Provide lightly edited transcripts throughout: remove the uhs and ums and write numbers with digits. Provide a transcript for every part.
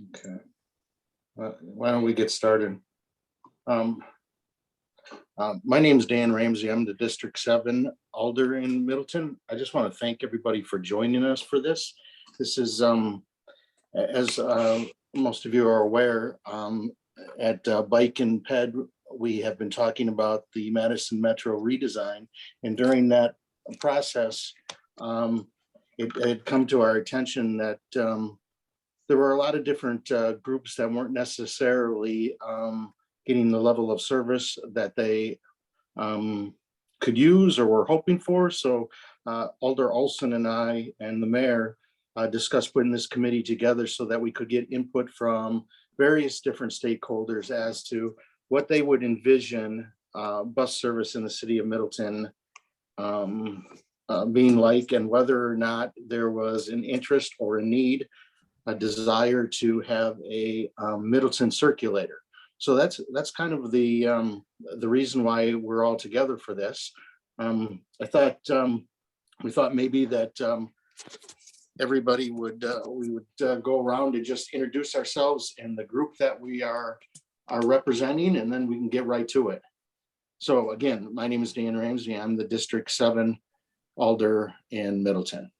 Okay. Why don't we get started? My name is Dan Ramsey. I'm the District 7 Alder in Middleton. I just want to thank everybody for joining us for this. This is, as most of you are aware, at Bike and Ped, we have been talking about the Madison Metro redesign. And during that process, it had come to our attention that there were a lot of different groups that weren't necessarily getting the level of service that they could use or were hoping for. So Alder Olson and I and the mayor discussed putting this committee together so that we could get input from various different stakeholders as to what they would envision bus service in the city of Middleton being like, and whether or not there was an interest or a need, a desire to have a Middleton Circulator. So that's kind of the reason why we're all together for this. I thought we thought maybe that everybody would we would go around and just introduce ourselves and the group that we are representing, and then we can get right to it. So again, my name is Dan Ramsey. I'm the District 7 Alder in Middleton.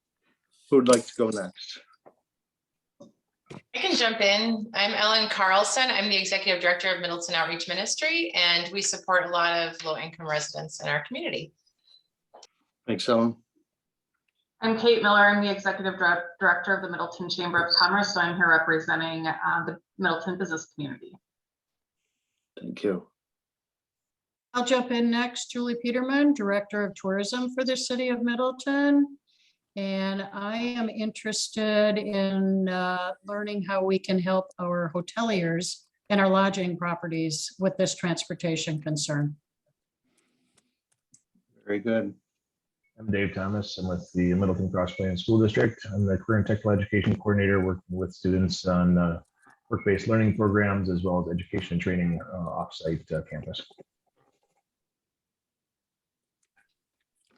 Who would like to go next? I can jump in. I'm Ellen Carlson. I'm the Executive Director of Middleton Outreach Ministry, and we support a lot of low-income residents in our community. Thanks, Ellen. I'm Kate Miller. I'm the Executive Director of the Middleton Chamber of Commerce, so I'm here representing the Middleton business community. Thank you. I'll jump in next. Julie Peterman, Director of Tourism for the City of Middleton. And I am interested in learning how we can help our hoteliers and our lodging properties with this transportation concern. Very good. I'm Dave Thomas. I'm with the Middleton Cross Plains School District. I'm the Career and Technical Education Coordinator, working with students on work-based learning programs as well as education and training off-site campus.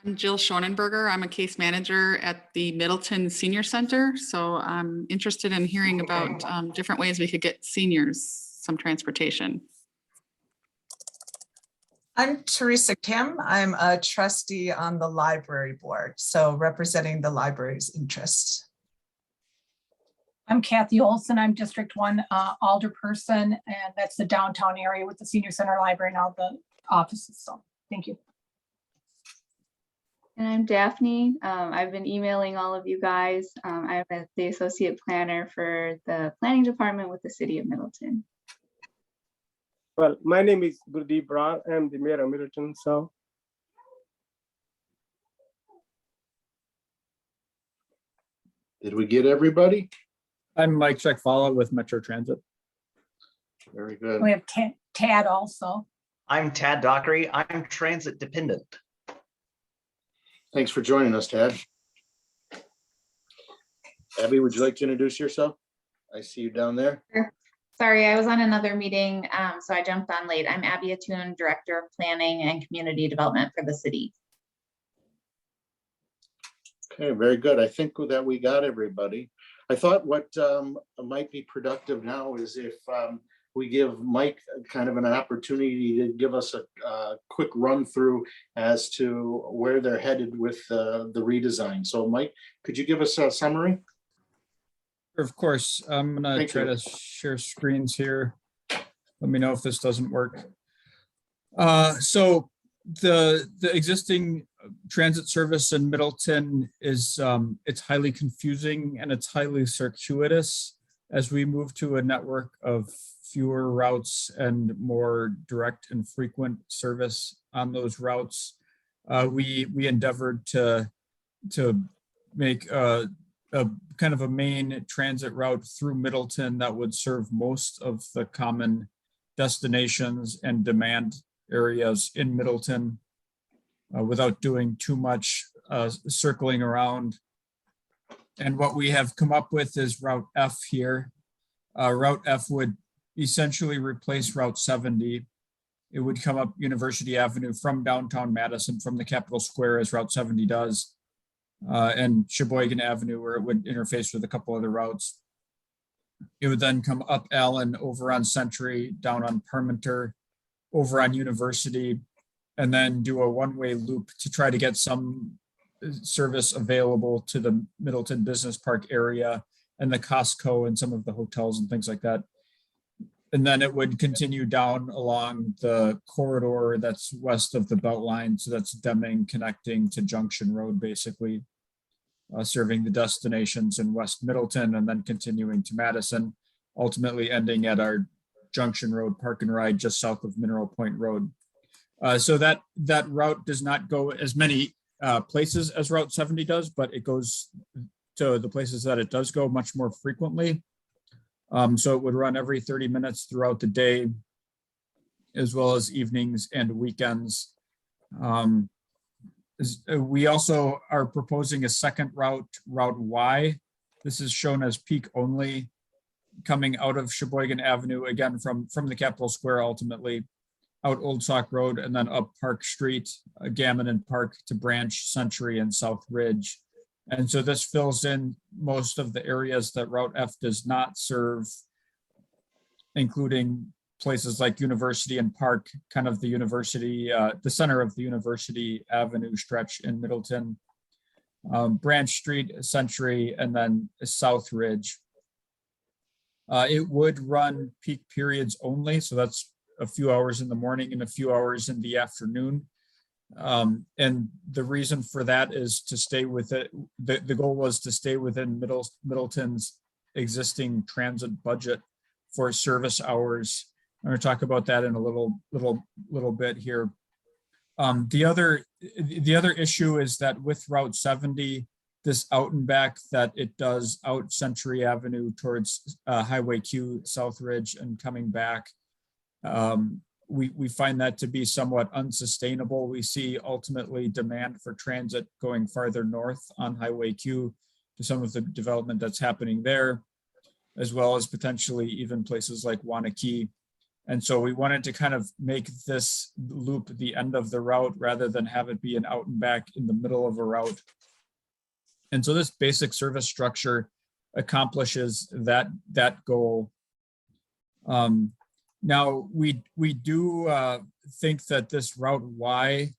I'm Jill Schonenberger. I'm a case manager at the Middleton Senior Center. So I'm interested in hearing about different ways we could get seniors some transportation. I'm Teresa Kim. I'm a trustee on the library board, so representing the library's interests. I'm Kathy Olson. I'm District 1 alderperson, and that's the downtown area with the senior center, library, and all the offices. So thank you. And I'm Daphne. I've been emailing all of you guys. I'm the associate planner for the planning department with the city of Middleton. Well, my name is Gurdeep Rar. I'm the mayor of Middleton. So did we get everybody? I'm Mike Czechvala with Metro Transit. Very good. We have Tad also. I'm Tad Dockery. I'm transit dependent. Thanks for joining us, Tad. Abby, would you like to introduce yourself? I see you down there. Sure. Sorry, I was on another meeting, so I jumped on late. I'm Abby Attoon, Director of Planning and Community Development for the city. Okay, very good. I think that we got everybody. I thought what might be productive now is if we give Mike kind of an opportunity to give us a quick run through as to where they're headed with the redesign. So Mike, could you give us a summary? Of course, I'm gonna try to share screens here. Let me know if this doesn't work. So the existing transit service in Middleton is it's highly confusing and it's highly circuitous. As we move to a network of fewer routes and more direct and frequent service on those routes, we endeavored to make a kind of a main transit route through Middleton that would serve most of the common destinations and demand areas in Middleton without doing too much circling around. And what we have come up with is Route F here. Route F would essentially replace Route 70. It would come up University Avenue from downtown Madison, from the Capitol Square, as Route 70 does, and Sheboygan Avenue, where it would interface with a couple other routes. It would then come up Allen, over on Century, down on Parmenter, over on University, and then do a one-way loop to try to get some service available to the Middleton Business Park area and the Costco and some of the hotels and things like that. And then it would continue down along the corridor that's west of the Beltline. So that's Deming connecting to Junction Road, basically, serving the destinations in West Middleton and then continuing to Madison, ultimately ending at our Junction Road Park and Ride just south of Mineral Point Road. So that route does not go as many places as Route 70 does, but it goes to the places that it does go much more frequently. So it would run every 30 minutes throughout the day, as well as evenings and weekends. We also are proposing a second route, Route Y. This is shown as peak only, coming out of Sheboygan Avenue, again, from the Capitol Square, ultimately, out Old Sauk Road, and then up Park Street, Gammon and Park to Branch, Century, and South Ridge. And so this fills in most of the areas that Route F does not serve, including places like University and Park, kind of the university, the center of the University Avenue stretch in Middleton, Branch Street, Century, and then South Ridge. It would run peak periods only, so that's a few hours in the morning and a few hours in the afternoon. And the reason for that is to stay with it. The goal was to stay within Middleton's existing transit budget for service hours. I'm going to talk about that in a little bit here. The other issue is that with Route 70, this out and back that it does out Century Avenue towards Highway Q, South Ridge, and coming back, we find that to be somewhat unsustainable. We see ultimately demand for transit going farther north on Highway Q to some of the development that's happening there, as well as potentially even places like Wanakee. And so we wanted to kind of make this loop the end of the route rather than have it be an out and back in the middle of a route. And so this basic service structure accomplishes that goal. Now, we do think that this Route Y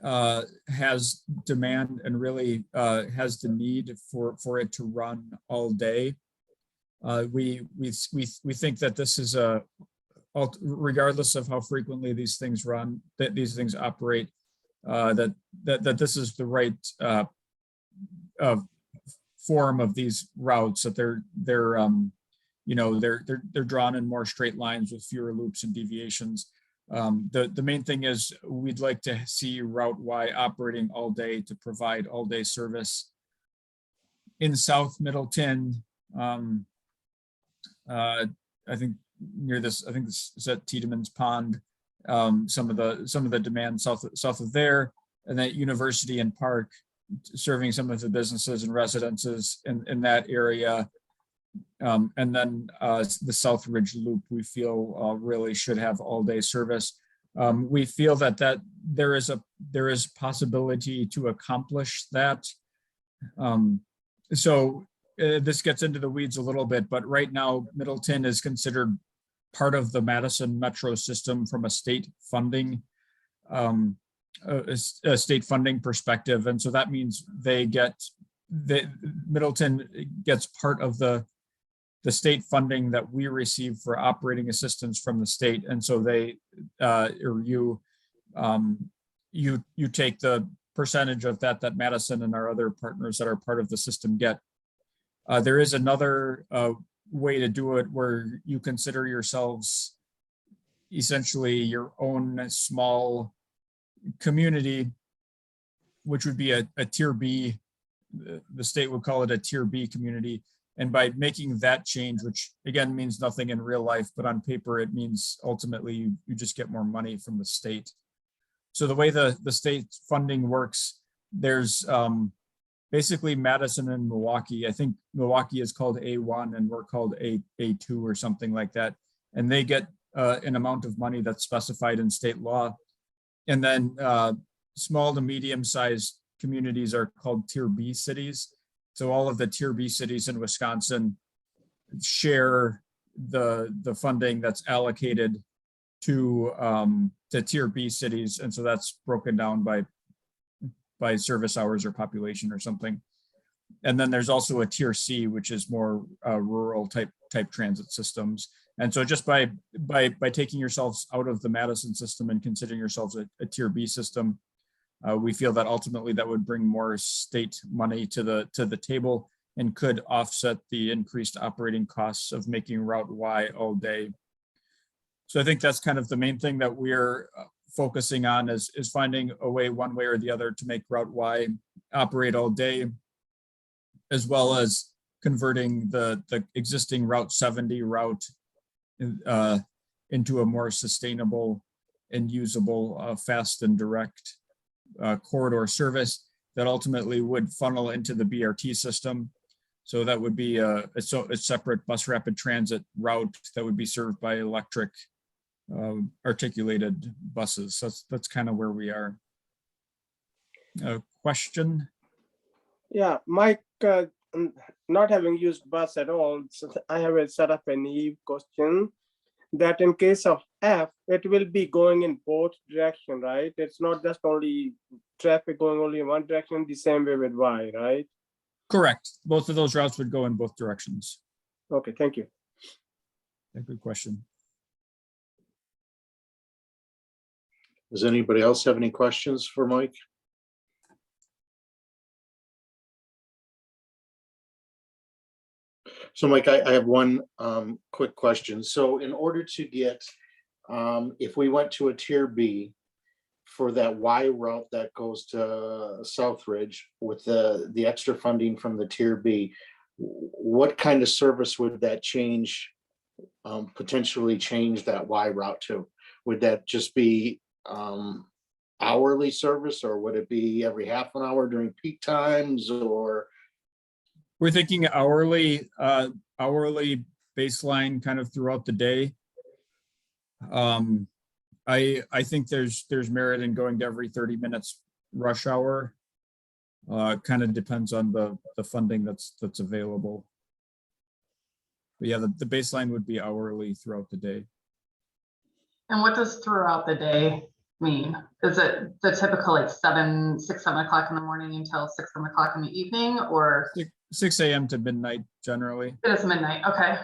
has demand and really has the need for it to run all day. We think that this is regardless of how frequently these things run, that these things operate, that this is the right form of these routes, that they're drawn in more straight lines with fewer loops and deviations. The main thing is we'd like to see Route Y operating all day to provide all day service. In South Middleton, I think near this, I think this is at Peterman's Pond, some of the demand south of there, and then University and Park, serving some of the businesses and residences in that area. And then the South Ridge Loop, we feel really should have all day service. We feel that there is possibility to accomplish that. So this gets into the weeds a little bit, but right now Middleton is considered part of the Madison Metro system from a state funding perspective, and so that means Middleton gets part of the state funding that we receive for operating assistance from the state, and so you take the percentage of that Madison and our other partners that are part of the system get. There is another way to do it where you consider yourselves essentially your own small community, which would be a tier B. The state would call it a tier B community. And by making that change, which again means nothing in real life, but on paper, it means ultimately you just get more money from the state. So the way the state funding works, there's basically Madison and Milwaukee. I think Milwaukee is called A1 and we're called A2 or something like that. And they get an amount of money that's specified in state law. And then small to medium-sized communities are called tier B cities. So all of the tier B cities in Wisconsin share the funding that's allocated to tier B cities. And so that's broken down by service hours or population or something. And then there's also a tier C, which is more rural type transit systems. And so just by taking yourselves out of the Madison system and considering yourselves a tier B system, we feel that ultimately that would bring more state money to the table and could offset the increased operating costs of making Route Y all day. So I think that's kind of the main thing that we're focusing on is finding a way, one way or the other, to make Route Y operate all day, as well as converting the existing Route 70 route into a more sustainable and usable fast and direct corridor service that ultimately would funnel into the BRT system. So that would be a separate bus rapid transit route that would be served by electric articulated buses. So that's kind of where we are. Question? Yeah, Mike, not having used bus at all, so I have a set up a naive question that in case of F, it will be going in both direction, right? It's not just only traffic going only in one direction, the same way with Y, right? Correct. Both of those routes would go in both directions. Okay, thank you. Yeah, good question. Does anybody else have any questions for Mike? So Mike, I have one quick question. So in order to get, if we went to a tier B for that Y route that goes to Southridge with the extra funding from the tier B, what kind of service would that change, potentially change that Y route to? Would that just be hourly service, or would it be every half an hour during peak times, or? We're thinking hourly baseline kind of throughout the day. I think there's merit in going to every 30 minutes rush hour. Kind of depends on the funding that's available. But yeah, the baseline would be hourly throughout the day. And what does throughout the day mean? Is it the typical like 6, 7 o'clock in the morning until 6, 7 o'clock in the evening, or? 6 a.m. to midnight generally. It is midnight, okay.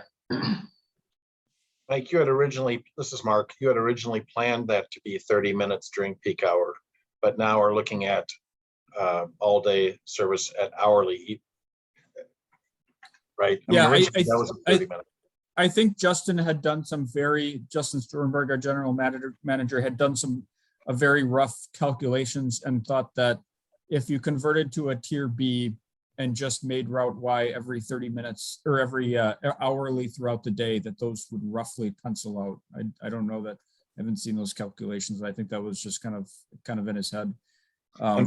Mike, you had originally, this is Mark, you had originally planned that to be 30 minutes during peak hour, but now we're looking at all day service at hourly, right? Yeah, that was 30 minutes. I think Justin Sternberg, our general manager, had done a very rough calculations and thought that if you converted to a tier B and just made Route Y every 30 minutes or every hourly throughout the day, that those would roughly pencil out. I don't know that, I haven't seen those calculations. I think that was just kind of in his head. I'm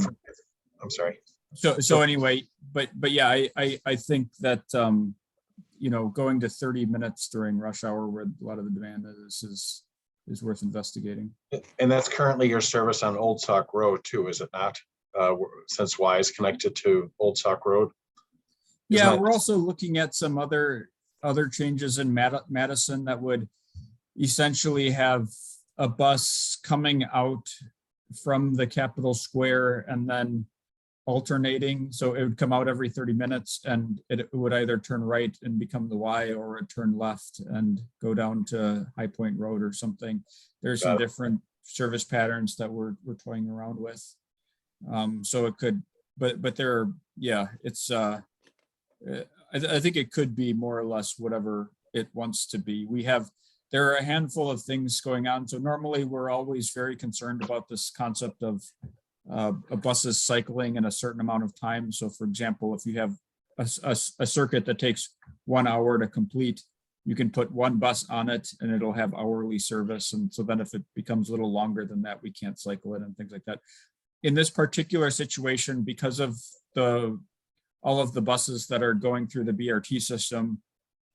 sorry. So anyway, but yeah, I think that, going to 30 minutes during rush hour where a lot of the demand is worth investigating. And that's currently your service on Old Sauk Road too, is it not? Since Y is connected to Old Sauk Road. Yeah, we're also looking at some other changes in Madison that would essentially have a bus coming out from the Capitol Square and then alternating. So it would come out every 30 minutes and it would either turn right and become the Y, or it turn left and go down to High Point Road or something. There's some different service patterns that we're toying around with. So it could, but there, yeah, it's, I think it could be more or less whatever it wants to be. There are a handful of things going on. So normally we're always very concerned about this concept of buses cycling in a certain amount of time. So for example, if you have a circuit that takes 1 hour to complete, you can put one bus on it and it'll have hourly service. And so then if it becomes a little longer than that, we can't cycle it and things like that. In this particular situation, because of all of the buses that are going through the BRT system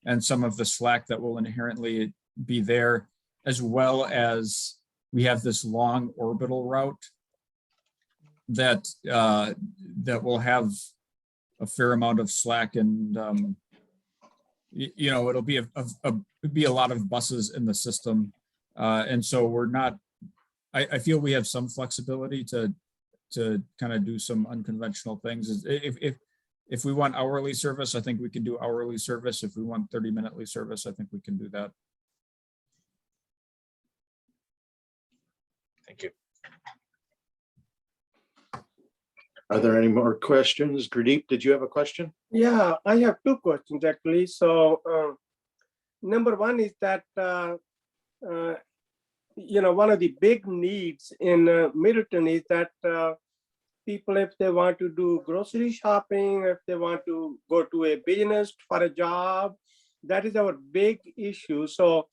and some of the slack that will inherently be there, as well as we have this long orbital route that will have a fair amount of slack and it'll be be a lot of buses in the system. And so we're not, I feel we have some flexibility to kind of do some unconventional things. If we want hourly service, I think we can do hourly service. If we want 30-minute service, I think we can do that. Thank you. Are there any more questions? Gurdeep, did you have a question? Yeah, I have two questions actually. So number one is that, one of the big needs in Middleton is that people, if they want to do grocery shopping, if they want to go to a business for a job, that is our big issue. So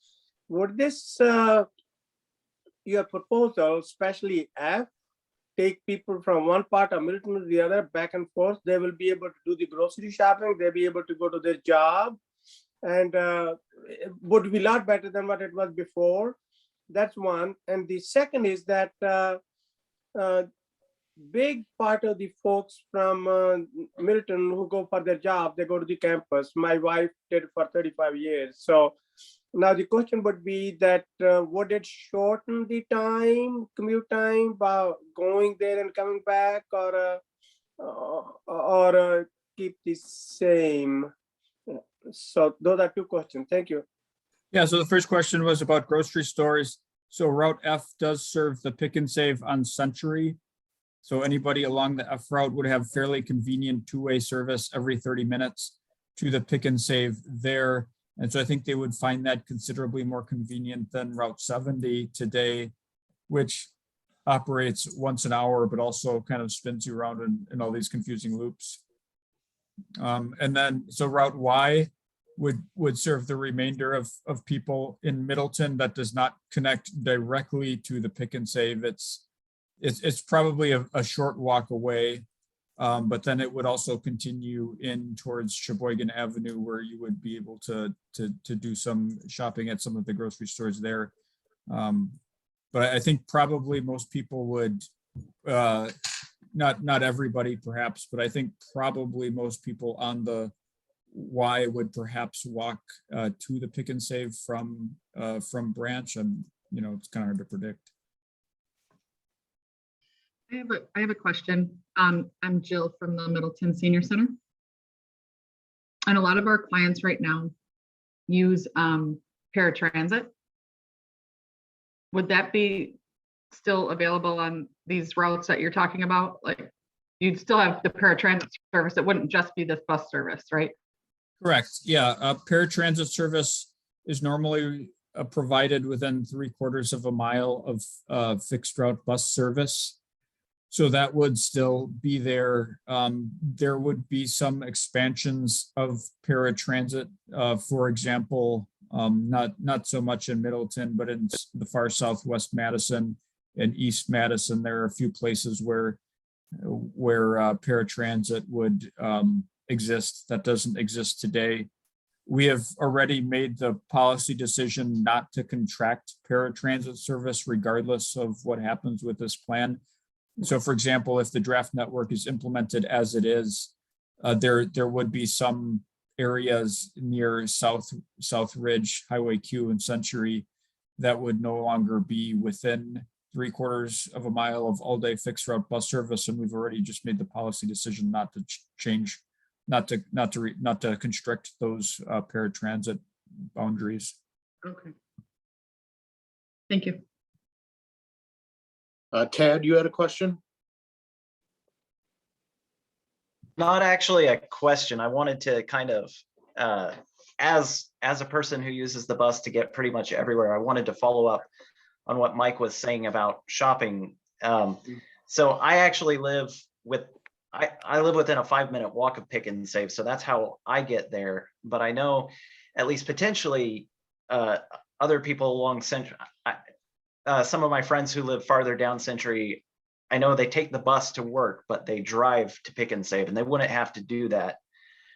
would this, your proposal, especially F, take people from one part of Middleton to the other, back and forth? They will be able to do the grocery shopping, they'll be able to go to their job, and it would be a lot better than what it was before. That's one. And the second is that big part of the folks from Middleton who go for their job, they go to the campus. My wife did it for 35 years. So now the question would be that would it shorten the commute time by going there and coming back, or keep the same? So those are two questions. Thank you. Yeah, so the first question was about grocery stores. So Route F does serve the Pick and Save on Century. So anybody along the F route would have fairly convenient two-way service every 30 minutes to the Pick and Save there. And so I think they would find that considerably more convenient than Route 70 today, which operates once an hour, but also kind of spins you around in all these confusing loops. And then, so Route Y would serve the remainder of people in Middleton. That does not connect directly to the Pick and Save. It's probably a short walk away, but then it would also continue in towards Sheboygan Avenue, where you would be able to do some shopping at some of the grocery stores there. But I think probably most people would, not everybody perhaps, but I think probably most people on the Y would perhaps walk to the Pick and Save from Branch, and it's kind of hard to predict. I have a question. I'm Jill from the Middleton Senior Center. And a lot of our clients right now use paratransit. Would that be still available on these routes that you're talking about? Like, you'd still have the paratransit service. It wouldn't just be this bus service, right? Correct. Yeah, paratransit service is normally provided within 3/4 of a mile of fixed route bus service. So that would still be there. There would be some expansions of paratransit, for example, not so much in Middleton, but in the far southwest Madison and East Madison. There are a few places where paratransit would exist that doesn't exist today. We have already made the policy decision not to contract paratransit service regardless of what happens with this plan. So for example, if the draft network is implemented as it is, there would be some areas near South Ridge, Highway Q and Century that would no longer be within 3/4 of a mile of all-day fixed route bus service. And we've already just made the policy decision not to change, not to constrict those paratransit boundaries. Okay. Thank you. Tad, you had a question? Not actually a question. I wanted to kind of, as a person who uses the bus to get pretty much everywhere, I wanted to follow up on what Mike was saying about shopping. So I actually live I live within a 5-minute walk of Pick and Save, so that's how I get there. But I know, at least potentially, other people along Century, some of my friends who live farther down Century, I know they take the bus to work, but they drive to Pick and Save, and they wouldn't have to do that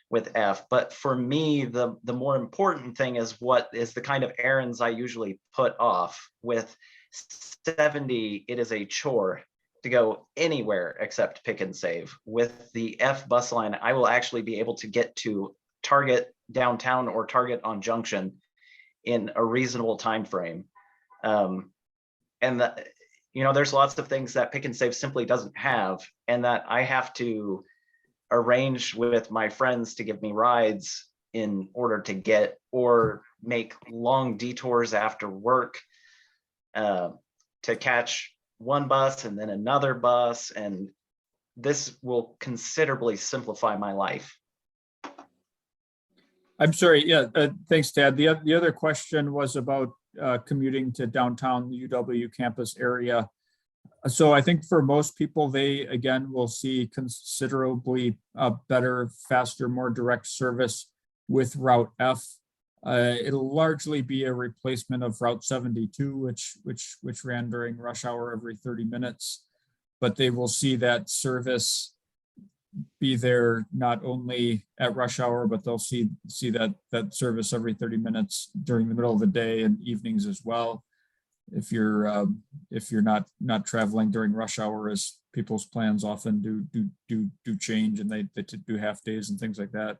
with F. But for me, the more important thing is what is the kind of errands I usually put off. With 70, it is a chore to go anywhere except Pick and Save. With the F bus line, I will actually be able to get to Target downtown or target on Junction in a reasonable time frame. And that, there's lots of things that Pick and Save simply doesn't have, and that I have to arrange with my friends to give me rides in order to get, or make long detours after work to catch one bus and then another bus. And this will considerably simplify my life. I'm sorry. Yeah, thanks, Tad. The other question was about commuting to downtown UW campus area. So I think for most people, they again will see considerably better, faster, more direct service with Route F. It'll largely be a replacement of Route 72, which ran during rush hour every 30 minutes. But they will see that service be there not only at rush hour, but they'll see that service every 30 minutes during the middle of the day and evenings as well. If you're not traveling during rush hour, as people's plans often do change, and they do half days and things like that.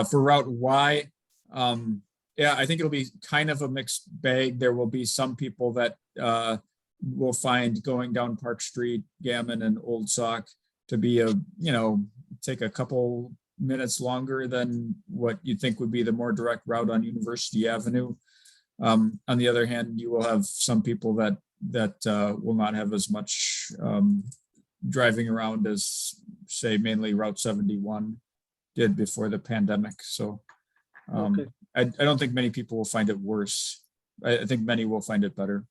For Route Y, yeah, I think it'll be kind of a mixed bag. There will be some people that will find going down Park Street, Gammon, and Old Sauk to be take a couple minutes longer than what you think would be the more direct route on University Avenue. On the other hand, you will have some people that will not have as much driving around as, say, mainly Route 71 did before the pandemic. So Okay. I don't think many people will find it worse. I think many will find it better.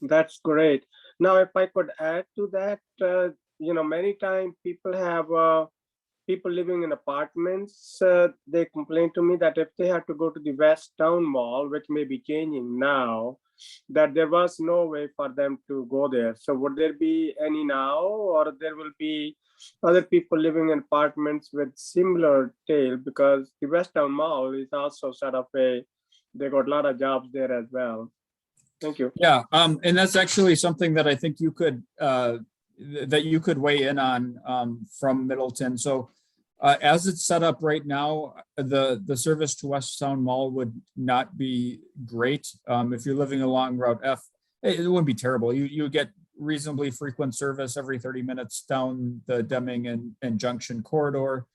That's great. Now, if I could add to that, many times people living in apartments, they complain to me that if they had to go to the West Town Mall, which may be changing now, that there was no way for them to go there. So would there be any now, or there will be other people living in apartments with similar tale? Because the West Town Mall is also sort of they got a lot of jobs there as well. Thank you. Yeah, and that's actually something that I think you could weigh in on from Middleton. So as it's set up right now, the service to West Town Mall would not be great. If you're living along Route F, it wouldn't be terrible. You get reasonably frequent service every 30 minutes down the Deming and Junction corridor,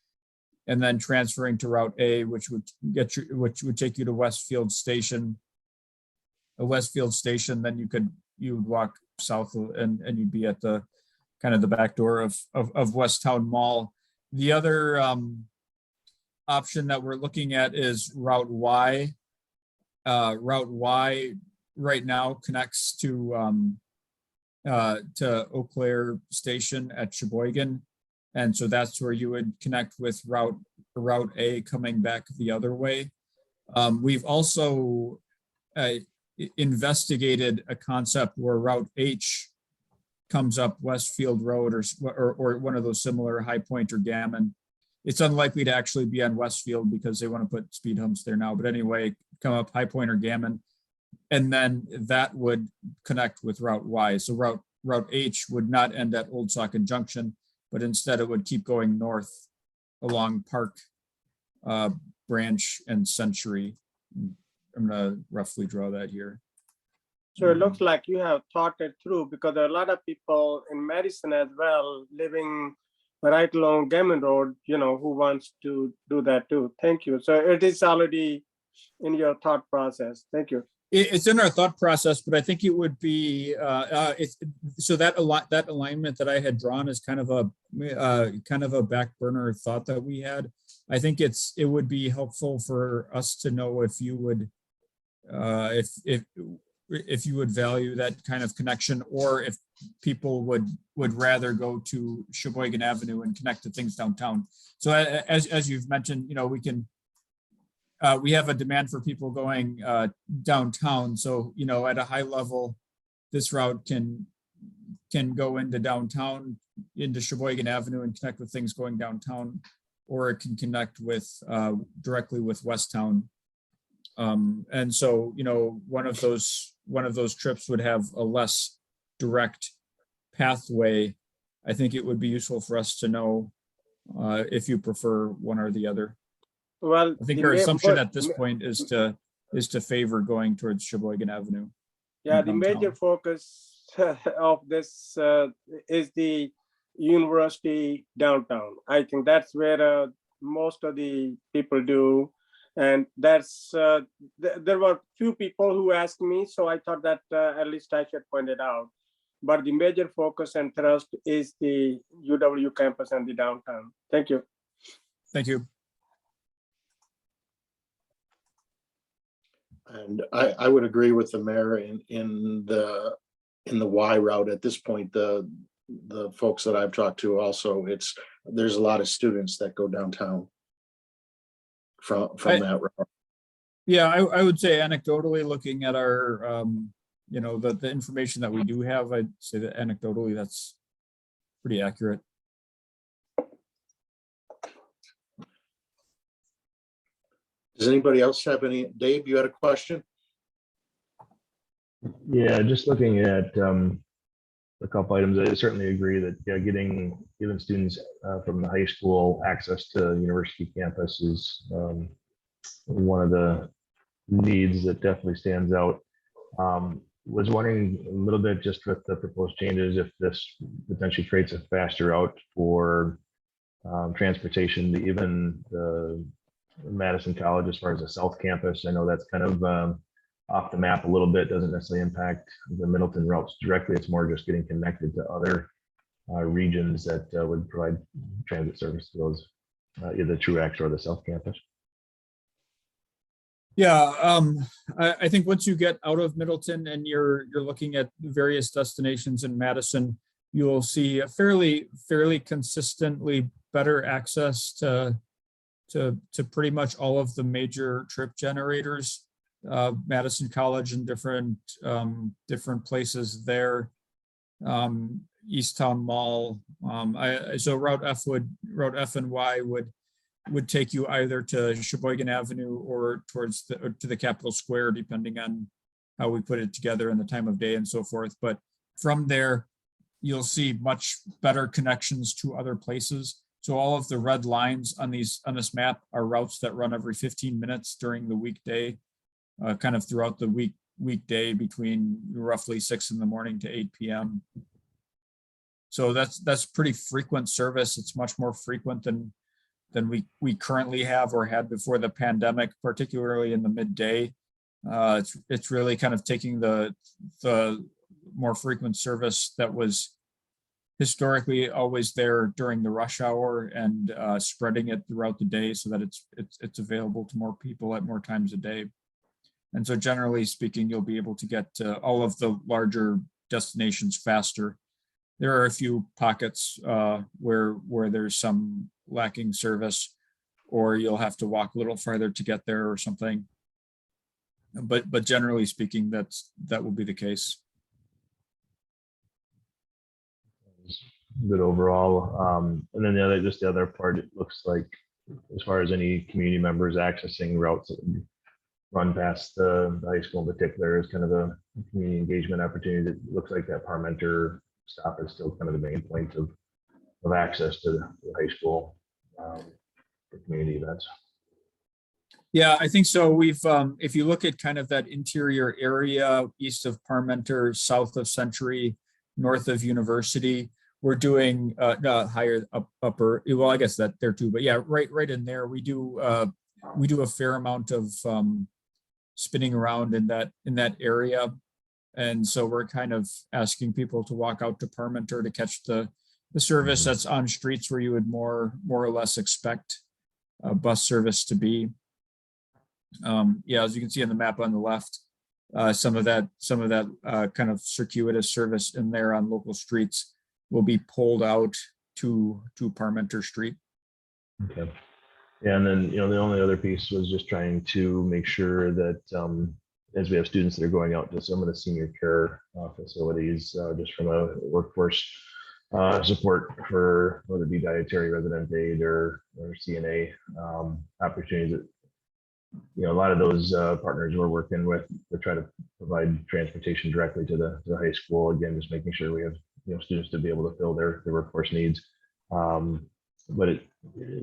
and then transferring to Route A, which would take you to Westfield Station. A Westfield Station, then you would walk south and you'd be at the kind of the back door of West Town Mall. The other option that we're looking at is Route Y. Route Y right now connects to Eau Claire Station at Sheboygan, and so that's where you would connect with Route A coming back the other way. We've also investigated a concept where Route H comes up Westfield Road or one of those similar High Point or Gammon. It's unlikely to actually be on Westfield because they want to put speed humps there now. But anyway, come up High Point or Gammon, and then that would connect with Route Y. So Route H would not end at Old Saucon Junction, but instead it would keep going north along Park, Branch, and Century. I'm gonna roughly draw that here. So it looks like you have thought it through, because there are a lot of people in Madison as well living right along Gammon Road, who wants to do that too. Thank you. So it is already in your thought process. Thank you. It's in our thought process, but I think it would be so that alignment that I had drawn is kind of a back burner thought that we had. I think it would be helpful for us to know if you would if you would value that kind of connection, or if people would rather go to Sheboygan Avenue and connect to things downtown. So as you've mentioned, we have a demand for people going downtown. So, at a high level, this route can go into downtown, into Sheboygan Avenue and connect with things going downtown, or it can connect with directly with Westtown. And so, one of those trips would have a less direct pathway. I think it would be useful for us to know if you prefer one or the other. Well, I think the our assumption but at this point is to favor going towards Sheboygan Avenue. yeah, the downtown. major focus of this is the university downtown. I think that's where most of the people do. And that's, there were few people who asked me, so I thought that at least I should point it out. But the major focus and thrust is the UW campus and the downtown. Thank you. Thank you. And I would agree with the mayor in the Y route at this point. The folks that I've talked to also, there's a lot of students that go downtown from that route. Yeah, I would say anecdotally, looking at our, the information that we do have, I'd say that anecdotally, that's pretty accurate. Does anybody else have any? Dave, you had a question? Yeah, just looking at a couple items, I certainly agree that giving students from the high school access to university campus is one of the needs that definitely stands out. Was wondering a little bit just with the proposed changes, if this potentially creates a faster route for transportation to even the Madison College as far as the South Campus. I know that's kind of off the map a little bit, doesn't necessarily impact the Middleton routes directly. It's more just getting connected to other regions that would provide transit service to those, either the Truax or the South Campus. Yeah, I think once you get out of Middleton and you're looking at various destinations in Madison, you'll see a fairly consistently better access to pretty much all of the major trip generators, Madison College and different places there, Easttown Mall. So Route F and Y would take you either to Sheboygan Avenue or to the Capitol Square, depending on how we put it together and the time of day and so forth. But from there, you'll see much better connections to other places. So all of the red lines on this map are routes that run every 15 minutes during the weekday, kind of throughout the weekday between roughly 6 in the morning to 8 p.m. So that's pretty frequent service. It's much more frequent than we currently have or had before the pandemic, particularly in the midday. It's really kind of taking the more frequent service that was historically always there during the rush hour and spreading it throughout the day so that it's available to more people at more times a day. And so generally speaking, you'll be able to get to all of the larger destinations faster. There are a few pockets where there's some lacking service, or you'll have to walk a little farther to get there or something. But generally speaking, that will be the case. Good overall. And then the other part, it looks like as far as any community members accessing routes that would run past the high school in particular is kind of a community engagement opportunity. That looks like that Parmenter stop is still kind of the main point of access to the high school for community events. Yeah, I think so. We've, if you look at kind of that interior area east of Parmenter, south of Century, north of University, we're doing higher upper. Well, I guess that there too, but yeah, right in there, we do a fair amount of spinning around in that area, and so we're kind of asking people to walk out to Parmenter to catch the service that's on streets where you would more or less expect bus service to be. Yeah, as you can see on the map on the left, some of that kind of circuitous service in there on local streets will be pulled out to Parmenter Street. Okay. Yeah, and then the only other piece was just trying to make sure that as we have students that are going out to some of the senior care facilities, just from a workforce support for whether it be dietary resident aid or CNA opportunities that a lot of those partners we're working with to try to provide transportation directly to the high school. Again, just making sure we have students to be able to fill their workforce needs. but it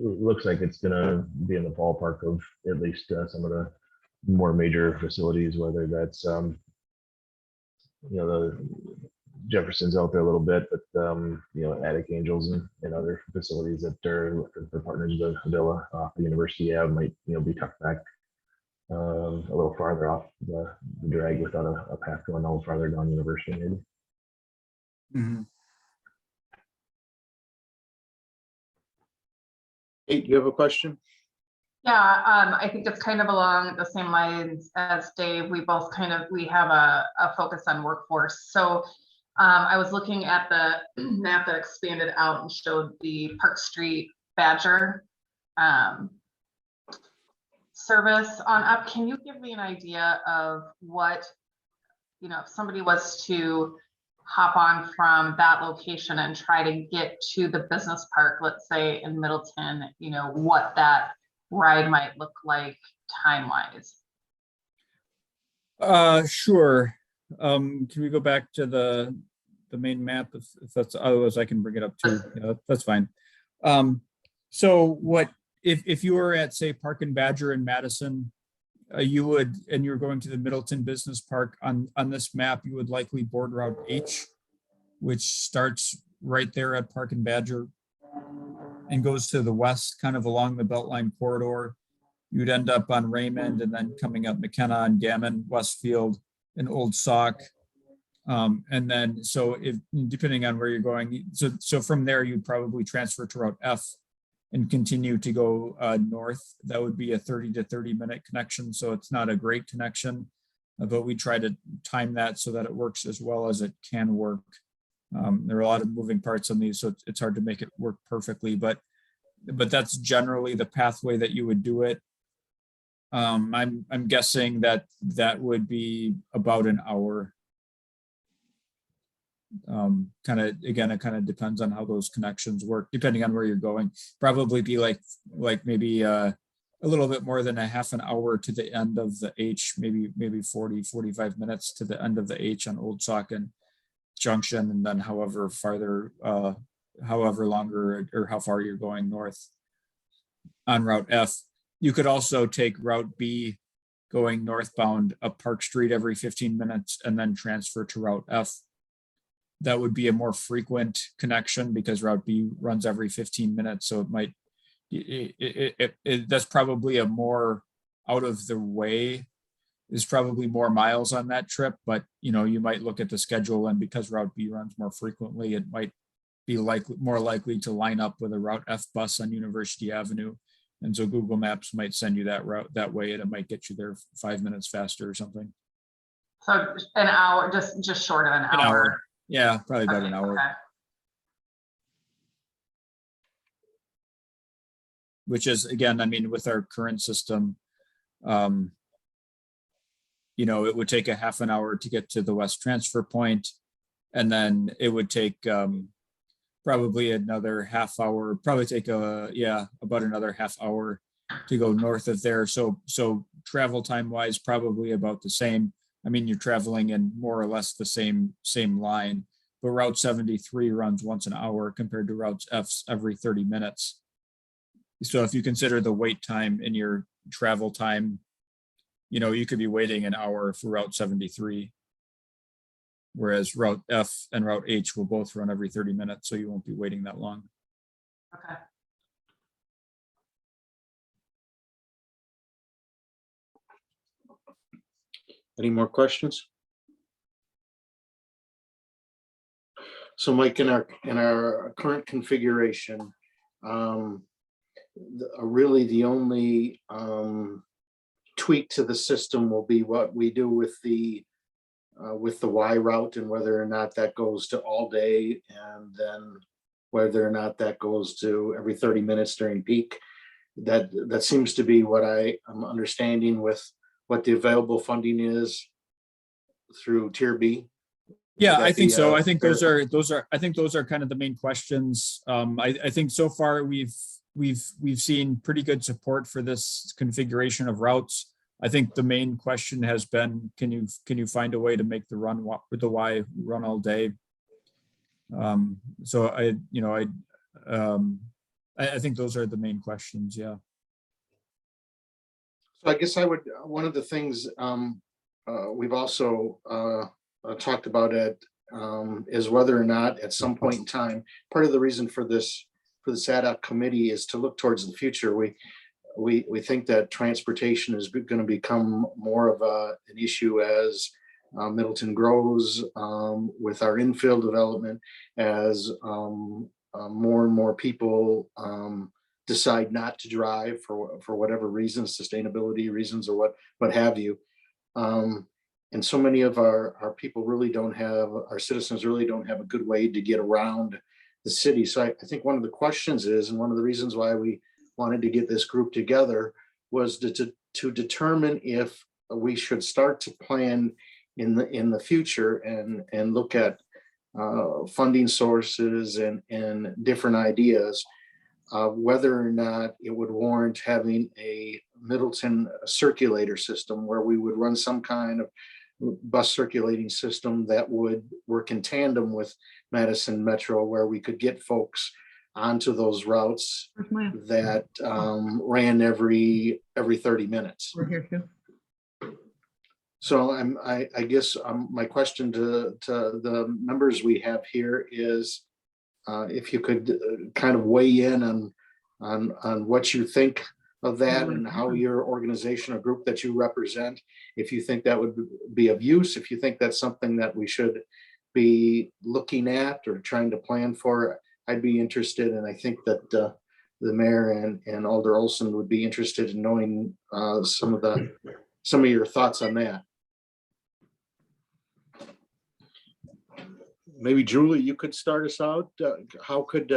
looks like it's gonna be in the ballpark of at least some of the more major facilities, whether that's the Jefferson's out there a little bit, but Attic Angels and other facilities that are looking for partners to Villa off the University Ave might be tucked back a little farther off the drag without a path going a little farther down University maybe. Mhm. Kate, you have a question? Yeah, I think it's kind of along the same lines as Dave. We both we have a focus on workforce. So I was looking at the map that expanded out and showed the Park Street Badger service on up. Can you give me an idea of what, if somebody was to hop on from that location and try to get to the business park, let's say in Middleton, what that ride might look like time-wise? Sure. Can we go back to the main map if that's, otherwise I can bring it up too. Yeah, that's fine. So what if you were at, say, Park and Badger in Madison, you would, and you're going to the Middleton Business Park on this map, you would likely board Route H, which starts right there at Park and Badger and goes to the west, kind of along the Beltline corridor. You'd end up on Raymond and then coming up McKenna and Gammon, Westfield, and Old Sauk. And then, so if depending on where you're going, so from there, you'd probably transfer to Route F and continue to go north. That would be a 30 to 30-minute connection. So it's not a great connection, but we try to time that so that it works as well as it can work. There are a lot of moving parts on these, so it's hard to make it work perfectly, but that's generally the pathway that you would do it. I'm guessing that would be about an hour. Again, it kind of depends on how those connections work, depending on where you're going. Probably be like maybe a little bit more than a half an hour to the end of the H, maybe 40, 45 minutes to the end of the H on Old Sauk and Junction, and then however longer or how far you're going north on Route F. You could also take Route B going northbound up Park Street every 15 minutes and then transfer to Route F. That would be a more frequent connection because Route B runs every 15 minutes. So it might, that's probably a more out of the way. There's probably more miles on that trip, but you might look at the schedule, and because Route B runs more frequently, it might be more likely to line up with a Route F bus on University Avenue. And so Google Maps might send you that route that way, and it might get you there 5 minutes faster or something. So an hour, just short of an hour. Yeah, probably about an hour. Okay. Which is, again, I mean, with our current system, it would take a half an hour to get to the west transfer point, and then it would take probably another half hour, about another half hour to go north of there. So travel time wise, probably about the same. I mean, you're traveling in more or less the same line, but Route 73 runs once an hour compared to Route F's every 30 minutes. So if you consider the wait time in your travel time, you could be waiting an hour for Route 73. Whereas Route F and Route H will both run every 30 minutes, so you won't be waiting that long. Okay. Any more questions? So Mike, in our current configuration, really the only tweak to the system will be what we do with the Y route, and whether or not that goes to all day, and then whether or not that goes to every 30 minutes during peak. That seems to be what I am understanding with what the available funding is through Tier B. Yeah, I think so. I think those are kind of the main questions. I think so far we've seen pretty good support for this configuration of routes. I think the main question has been, can you find a way to make the Y run all day? So I I think those are the main questions, yeah. So I guess I would, one of the things we've also talked about it is whether or not at some point in time, part of the reason for this ad hoc committee is to look towards the future. We think that transportation is going to become more of an issue as Middleton grows with our infill development, as more and more people decide not to drive for whatever reasons, sustainability reasons or what have you. And so many of our people really don't have, our citizens really don't have a good way to get around the city. So I think one of the questions is, and one of the reasons why we wanted to get this group together was to determine if we should start to plan in the future and look at funding sources and different ideas, whether or not it would warrant having a Middleton circulator system where we would run some kind of bus circulating system that would work in tandem with Madison Metro, where we could get folks onto those routes that ran every 30 minutes. We're here too. So I guess my question to the members we have here is if you could kind of weigh in on what you think of that and how your organization or group that you represent, if you think that would be of use, if you think that's something that we should be looking at or trying to plan for, I'd be interested. And I think that the mayor and Alder Olson would be interested in knowing some of your thoughts on that. Maybe Julie, you could start us out. How could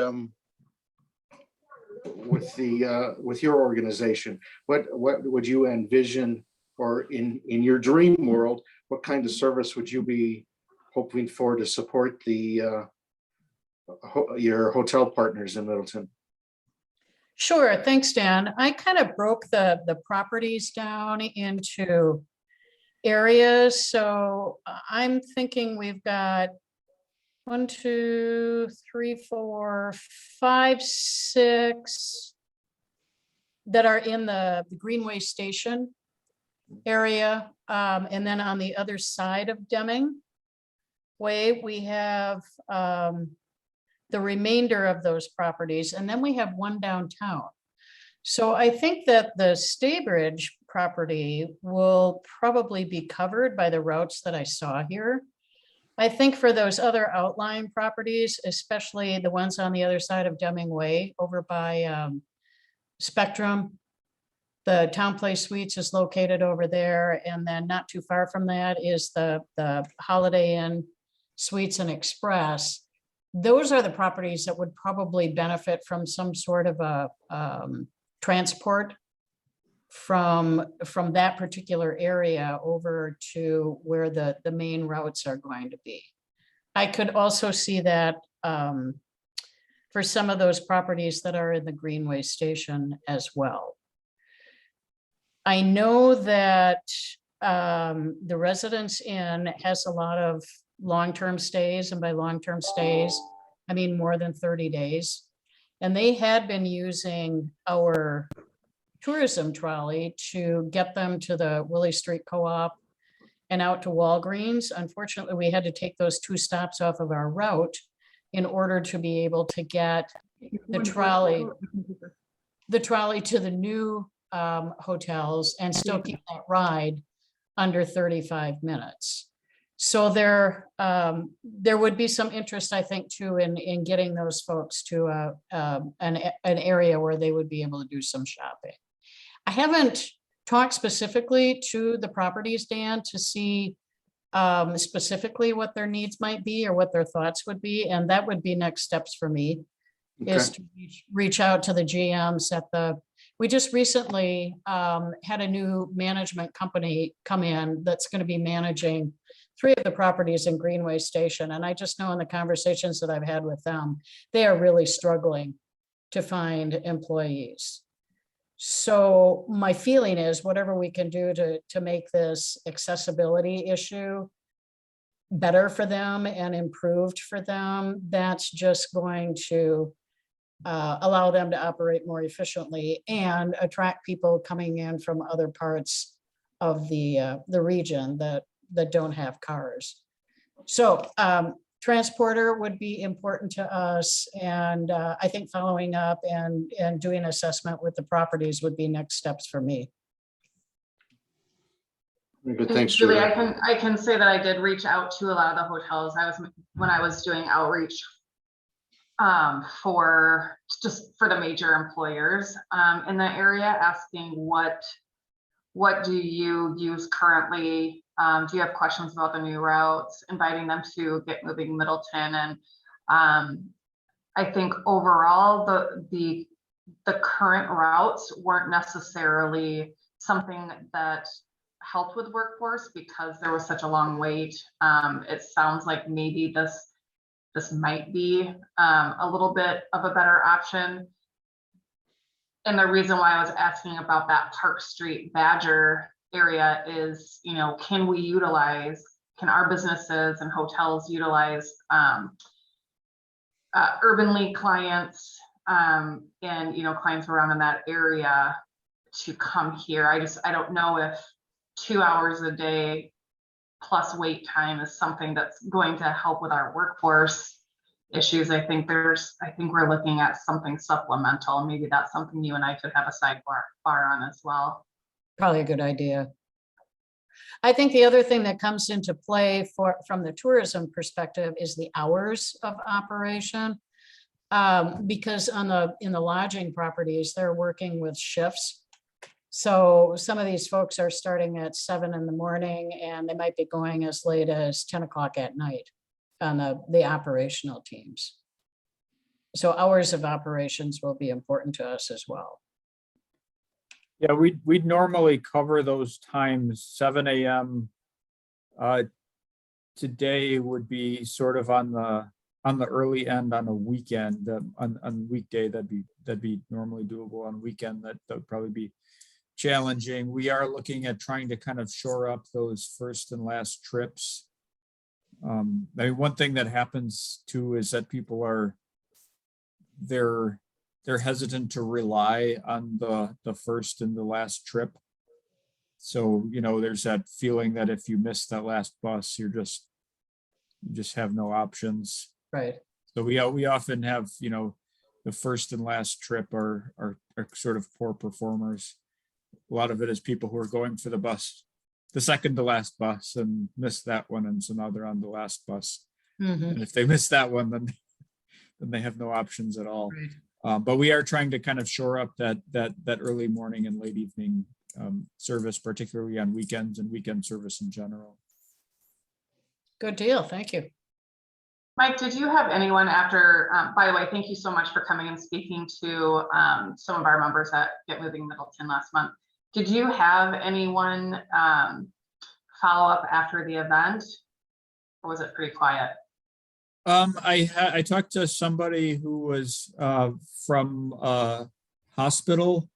with your organization, what would you envision, or in your dream world, what kind of service would you be hoping for to support your hotel partners in Middleton? Sure, thanks, Dan. I kind of broke the properties down into areas. So I'm thinking we've got 1, 2, 3, 4, 5, 6 that are in the Greenway Station area. And then on the other side of Deming Way, we have the remainder of those properties. And then we have one downtown. So I think that the Staybridge property will probably be covered by the routes that I saw here. I think for those other outlying properties, especially the ones on the other side of Deming Way over by Spectrum, the Town Place Suites is located over there. And then not too far from that is the Holiday Inn Suites and Express. Those are the properties that would probably benefit from some sort of a transport from that particular area over to where the main routes are going to be. I could also see that for some of those properties that are in the Greenway Station as well. I know that the Residence Inn has a lot of long-term stays, and by long-term stays, I mean more than 30 days. And they had been using our tourism trolley to get them to the Willie Street Co-op and out to Walgreens. Unfortunately, we had to take those 2 stops off of our route in order to be able to get the trolley to the new hotels and still keep that ride under 35 minutes. So there would be some interest, I think, too, in getting those folks to an area where they would be able to do some shopping. I haven't talked specifically to the properties, Dan, to see specifically what their needs might be or what their thoughts would be. And that would be next steps for me, is to reach out to the GMs we just recently had a new management company come in that's going to be managing 3 of the properties in Greenway Station. And I just know in the conversations that I've had with them, they are really struggling to find employees. So my feeling is whatever we can do to make this accessibility issue better for them and improved for them, that's just going to allow them to operate more efficiently and attract people coming in from other parts of the region that don't have cars. So transporter would be important to us, and I think following up and doing assessment with the properties would be next steps for me. Very good, And thanks, Julie, Julie. I can say that I did reach out to a lot of the hotels. When I was doing outreach for the major employers in the area, asking what do you use currently? Do you have questions about the new routes? Inviting them to get moving Middleton. And I think overall the current routes weren't necessarily something that helped with workforce because there was such a long wait. It sounds like maybe this might be a little bit of a better option. And the reason why I was asking about that Park Street Badger area is, you know, can our businesses and hotels utilize urban league clients and, you know, clients around in that area to come here? I don't know if 2 hours a day plus wait time is something that's going to help with our workforce issues. I think we're looking at something supplemental. Maybe that's something you and I could have a sidebar on as well. Probably a good idea. I think the other thing that comes into play from the tourism perspective is the hours of operation. Because in the lodging properties, they're working with shifts. So some of these folks are starting at 7 in the morning and they might be going as late as 10 o'clock at night on the operational teams. So hours of operations will be important to us as well. Yeah, we'd normally cover those times, 7 a.m. Today would be sort of on the early end on a weekend. On weekday, that'd be normally doable. On weekend, that would probably be challenging. We are looking at trying to kind of shore up those first and last trips. I mean, one thing that happens too is that people they're hesitant to rely on the first and the last trip. So, you know, there's that feeling that if you miss that last bus, you just have no options. Right. So we often have, you know, the first and last trip are sort of poor performers. A lot of it is people who are going for the second to last bus and miss that one, and so now they're on the last bus. Mm-hmm. And if they miss that one, then they have no options at all. Right. But we are trying to kind of shore up that early morning and late evening service, particularly on weekends and weekend service in general. Good deal. Thank you. Mike, did you have anyone after, by the way, thank you so much for coming and speaking to some of our members at Get Moving Middleton last month. Did you have anyone follow up after the event, or was it pretty quiet? I talked to somebody who was from a hospital,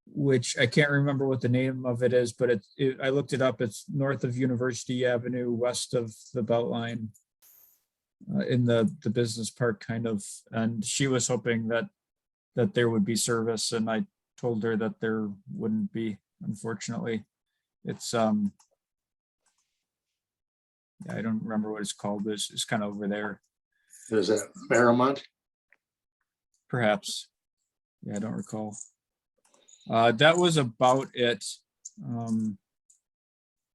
which I can't remember what the name of it is, but I looked it up. It's north of University Avenue, west of the Beltline, in the business park kind of. And she was hoping that there would be service, and I told her that there wouldn't be, unfortunately. It's I don't remember what it's called, but it's kind of over there. Is that Fairmont? Perhaps. Yeah, I don't recall. That was about it.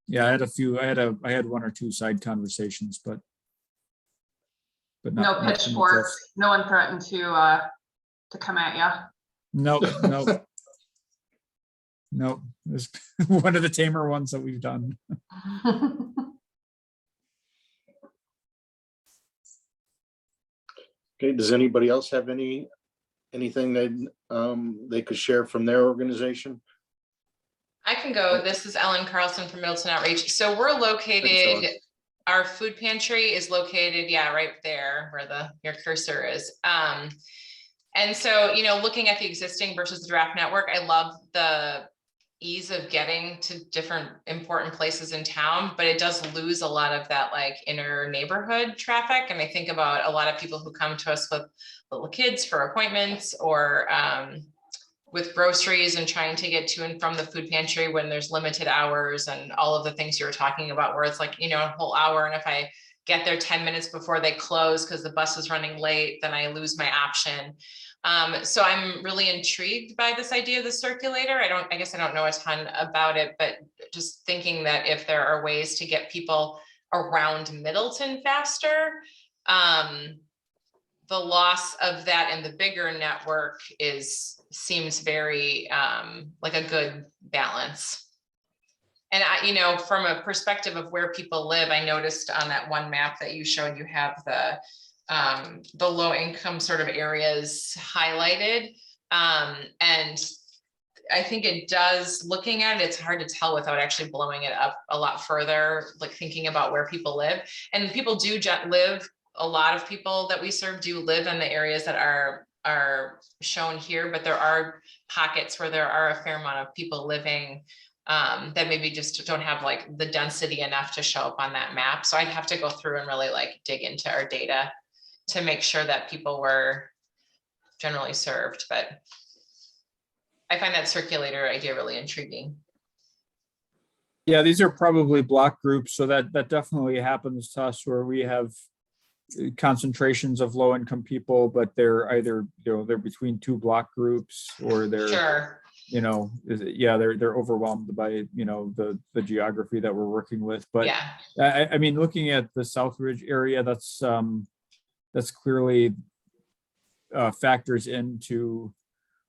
Yeah, I had one or two side conversations, but No not pitchforks. No one threatened to come at you. Nope. Nope. It's one of the tamer ones that we've done. Okay, does anybody else have anything that they could share from their organization? I can go. This is Ellen Carlson from Middleton Outreach. So we're located, our food pantry is located, yeah, right there where your cursor is. And so, you know, looking at the existing versus the draft network, I love the ease of getting to different important places in town, but it does lose a lot of that like inner neighborhood traffic. And I think about a lot of people who come to us with little kids for appointments or with groceries and trying to get to and from the food pantry when there's limited hours and all of the things you were talking about, where it's like, you know, a whole hour. And if I get there 10 minutes before they close because the bus is running late, then I lose my option. So I'm really intrigued by this idea of the circulator. I guess I don't know a ton about it, but just thinking that if there are ways to get people around Middleton faster, the loss of that in the bigger network seems very like a good balance. And you know, from a perspective of where people live, I noticed on that one map that you showed, you have the low income sort of areas highlighted. And I think it does, looking at it, it's hard to tell without actually blowing it up a lot further, like thinking about where people live. And people do live, a lot of people that we serve do live in the areas that are shown here, but there are pockets where there are a fair amount of people living that maybe just don't have like the density enough to show up on that map. So I'd have to go through and really like dig into our data to make sure that people were generally served. But I find that circulator idea really intriguing. Yeah, these are probably block groups. So that definitely happens to us where we have concentrations of low income people, but they're either, you know, they're between two block groups or they're, Sure. you know, they're overwhelmed by, you know, the geography that we're working with. But yeah, I mean, looking at the Southridge area, that's clearly factors into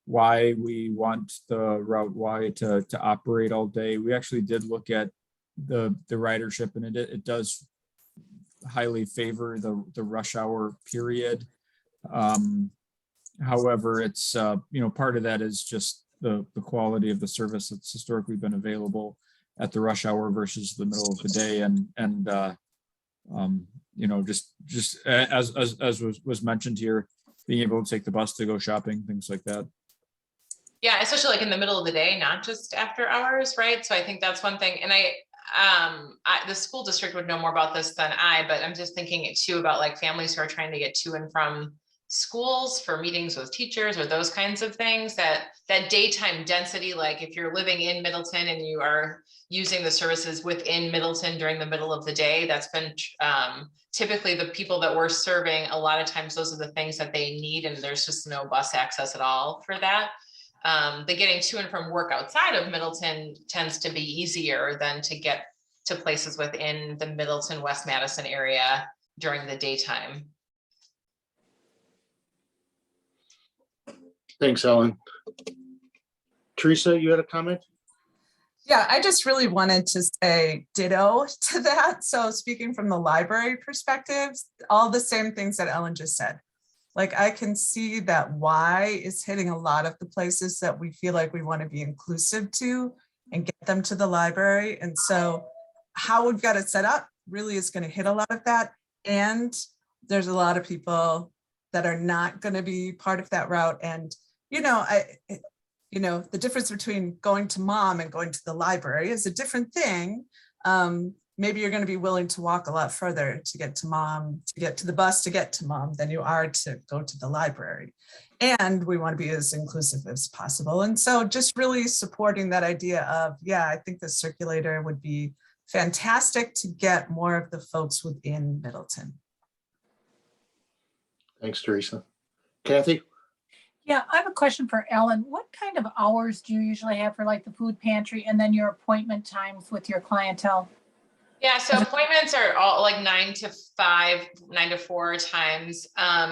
why we want the Route Y to operate all day. We actually did look at the ridership, and it does highly favor the rush hour period. However, it's you know, part of that is just the quality of the service that's historically been available at the rush hour versus the middle of the day, and you know, just as was mentioned here, being able to take the bus to go shopping, things like that. Yeah, especially like in the middle of the day, not just after hours, right? So I think that's one thing. And the school district would know more about this than I, but I'm just thinking it too about like families who are trying to get to and from schools for meetings with teachers or those kinds of things, that daytime density, like if you're living in Middleton and you are using the services within Middleton during the middle of the day, that's been typically the people that we're serving. A lot of times those are the things that they need, and there's just no bus access at all for that. The getting to and from work outside of Middleton tends to be easier than to get to places within the Middleton, West Madison area during the daytime. Thanks, Ellen. Teresa, you had a comment? Yeah, I just really wanted to say ditto to that. So speaking from the library perspective, all the same things that Ellen just said. Like I can see that Y is hitting a lot of the places that we feel like we want to be inclusive to and get them to the library. And so how we've got it set up really is going to hit a lot of that. And there's a lot of people that are not going to be part of that route. And, you know, the difference between going to mom and going to the library is a different thing. Maybe you're going to be willing to walk a lot further to get to mom, to get to the bus, to get to mom than you are to go to the library. And we want to be as inclusive as possible. And so just really supporting that idea of, yeah, I think the circulator would be fantastic to get more of the folks within Middleton. Thanks, Teresa. Kathy? Yeah, I have a question for Ellen. What kind of hours do you usually have for like the food pantry and then your appointment times with your clientele? Yeah, so appointments are all like 9 to 5, 9 to 4 times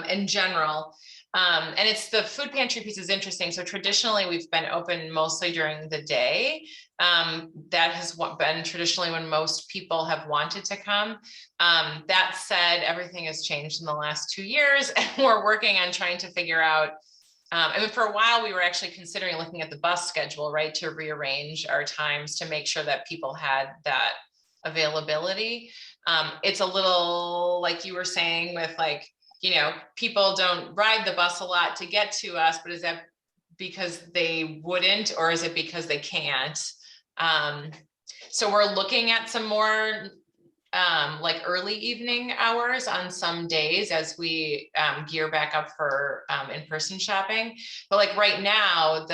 in general. And it's the food pantry piece is interesting. So traditionally we've been open mostly during the day. That has been traditionally when most people have wanted to come. That said, everything has changed in the last 2 years, and we're working on trying to figure out. I mean, for a while we were actually considering looking at the bus schedule, right, to rearrange our times to make sure that people had that availability. It's a little like you were saying with like, you know, people don't ride the bus a lot to get to us, but is that because they wouldn't, or is it because they can't? So we're looking at some more like early evening hours on some days as we gear back up for in-person shopping. But like right now,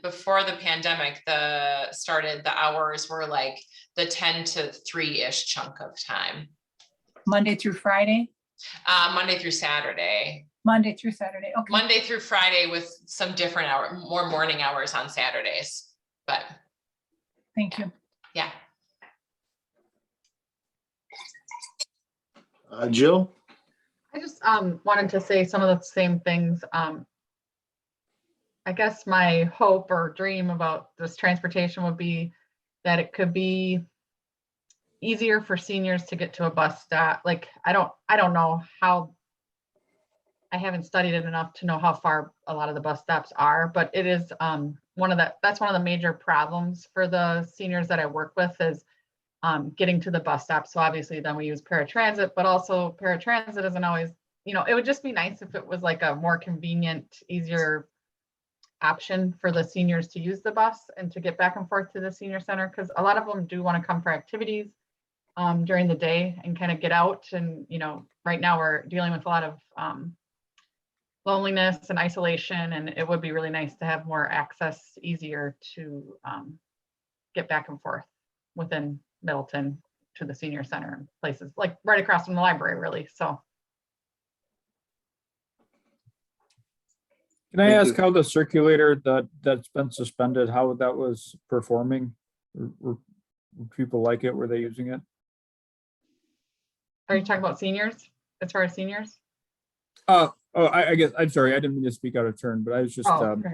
before the pandemic, the hours were like the 10 to 3-ish chunk of time. Monday through Friday? Monday through Saturday. Monday through Saturday, okay. Monday through Friday with some different more morning hours on Saturdays, but. Thank you. Yeah. Jill? I just wanted to say some of the same things. I guess my hope or dream about this transportation would be that it could be easier for seniors to get to a bus stop. Like, I don't know how, I haven't studied it enough to know how far a lot of the bus stops are, but it is that's one of the major problems for the seniors that I work with is getting to the bus stop. So obviously then we use paratransit, but also paratransit isn't always, it would just be nice if it was like a more convenient, easier option for the seniors to use the bus and to get back and forth to the senior center, because a lot of them do want to come for activities during the day and kind of get out. And, right now we're dealing with a lot of loneliness and isolation, and it would be really nice to have more access, easier to get back and forth within Middleton to the senior center and places like right across from the library, really. So. Can I Thank ask you. how the circulator that's been suspended, how that was performing? Were people like it? Were they using it? Are you talking about seniors? As far as seniors? I guess, I'm sorry, I didn't mean to speak out of turn, but I was just, Okay.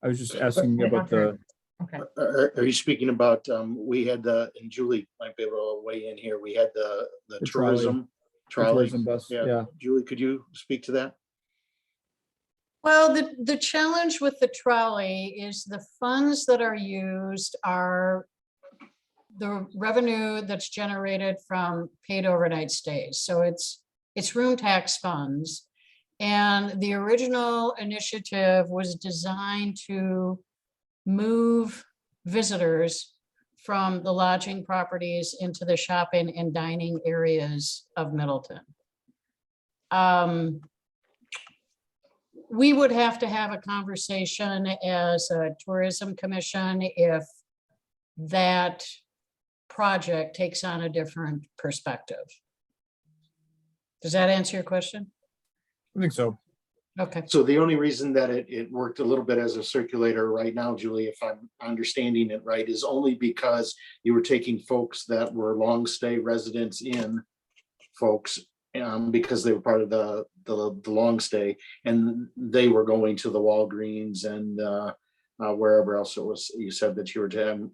I was just asking about the, Okay. Are you speaking about, we had and Julie might be able to weigh in here, we had the trolley. tourism the trolley. tourism bus. Yeah. Yeah. Julie, could you speak to that? Well, the challenge with the trolley is the funds that are used are the revenue that's generated from paid overnight stays. So it's room tax funds. And the original initiative was designed to move visitors from the lodging properties into the shopping and dining areas of Middleton. We would have to have a conversation as a tourism commission if that project takes on a different perspective. Does that answer your question? I think so. Okay. So the only reason that it worked a little bit as a circulator right now, Julie, if I'm understanding it right, is only because you were taking folks that were long stay residents in folks because they were part of the long stay, and they were going to the Walgreens and wherever else it was. You said that you were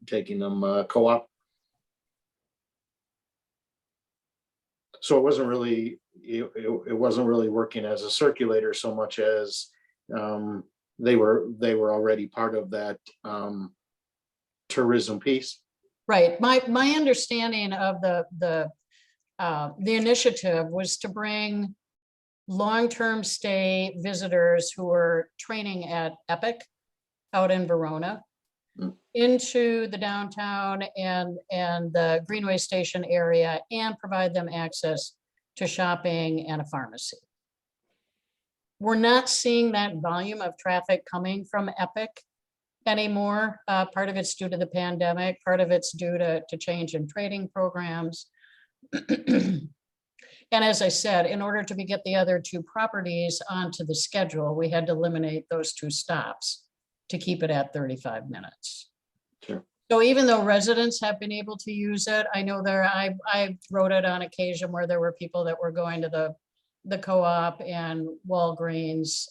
taking them co-op. So it wasn't really working as a circulator so much as they were already part of that tourism piece. Right. My understanding of the initiative was to bring long-term stay visitors who were training at Epic out in Verona into the downtown and the Greenway Station area and provide them access to shopping and a pharmacy. We're not seeing that volume of traffic coming from Epic anymore. Part of it's due to the pandemic, part of it's due to change in trading programs. And as I said, in order to get the other two properties onto the schedule, we had to eliminate those two stops to keep it at 35 minutes. Sure. So even though residents have been able to use it, I know I wrote it on occasion where there were people that were going to the co-op and Walgreens,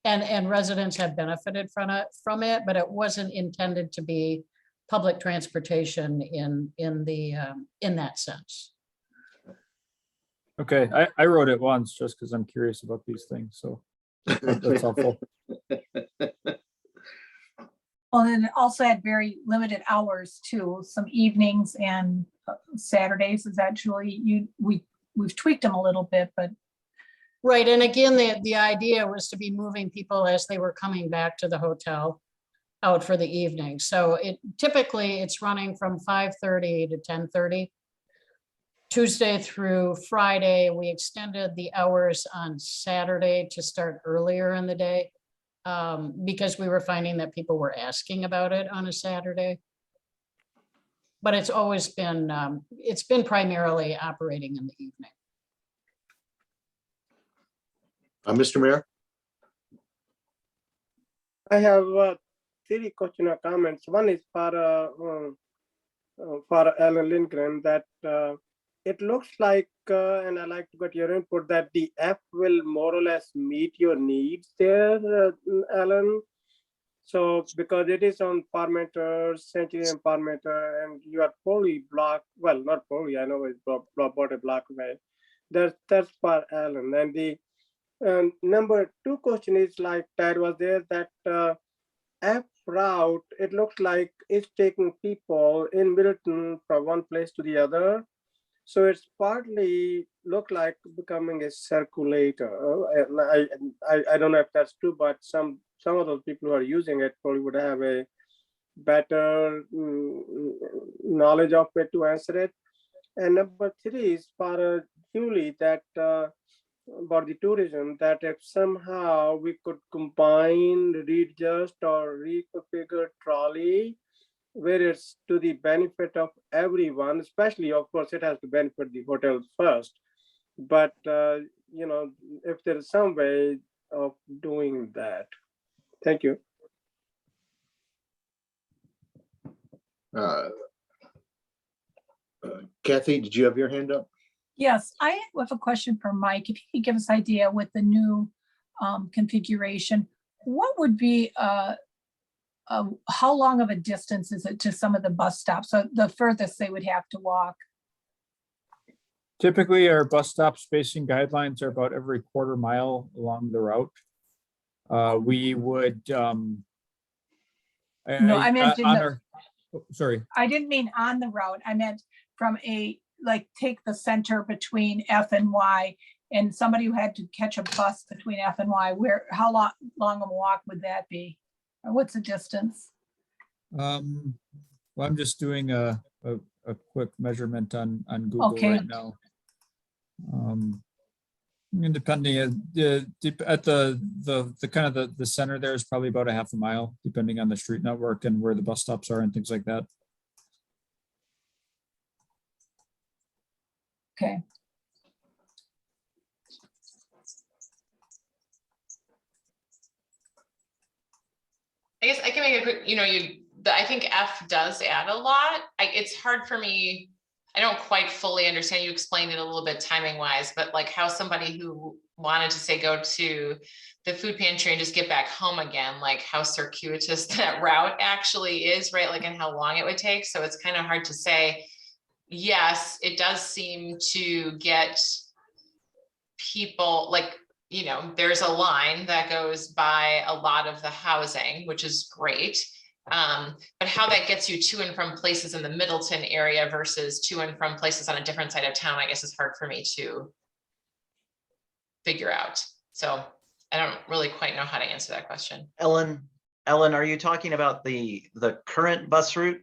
and residents have benefited from it, but it wasn't intended to be public transportation in that sense. Okay, I wrote it once just because I'm curious about these things, so that's helpful. Well, and it also had very limited hours too, some evenings and Saturdays is actually, we've tweaked them a little bit, but Right, and again, the idea was to be moving people as they were coming back to the hotel out for the evening. So typically it's running from 5:30 to 10:30. Tuesday through Friday, we extended the hours on Saturday to start earlier in the day because we were finding that people were asking about it on a Saturday. But it's always been, it's been primarily operating in the evening. Mr. Mayor? I have 3 questions or comments. One is for Alan Lindgren that it looks like, and I'd like to get your input, that the F will more or less meet your needs there, Alan. So because it is on Parmeter, Century and Parmeter, and you are fully blocked, well, not fully, I know it's about a block away. That's for Alan. And the number 2 question is like that was there that F route, it looks like it's taking people in Middleton from one place to the other. So it's partly look like becoming a circulator. I don't know if that's true, but some of those people who are using it probably would have a better knowledge of it to answer it. And number 3 is for Julie, that about the tourism, that if somehow we could combine, readjust or reconfigure trolley, where it's to the benefit of everyone, especially, of course, it has to benefit the hotels first. But, you know, if there is some way of doing that. Thank you. Kathy, did you have your hand up? Yes, I have a question for Mike. If you could give us idea with the new configuration, what would be, how long of a distance is it to some of the bus stops? So the furthest they would have to walk? Typically, our bus stop spacing guidelines are about every quarter mile along the route. We would. No, I meant in the, sorry. I didn't mean on the route. I meant from a, like, take the center between F and Y, and somebody who had to catch a bus between F and Y, how long of a walk would that be? Or what's the distance? Well, I'm just doing a quick measurement on Google right now. And depending at the kind of the center there is probably about a half a mile, depending on the street network and where the bus stops are and things like that. Okay. I guess I can make a quick, you know, I think F does add a lot. It's hard for me. I don't quite fully understand. You explained it a little bit timing wise, but like how somebody who wanted to say go to the food pantry and just get back home again, like how circuitous that route actually is, right? Like, and how long it would take. So it's kind of hard to say. Yes, it does seem to get people, like, you know, there's a line that goes by a lot of the housing, which is great. But how that gets you to and from places in the Middleton area versus to and from places on a different side of town, I guess is hard for me to figure out. So I don't really quite know how to answer that question. Ellen, are you talking about the current bus route?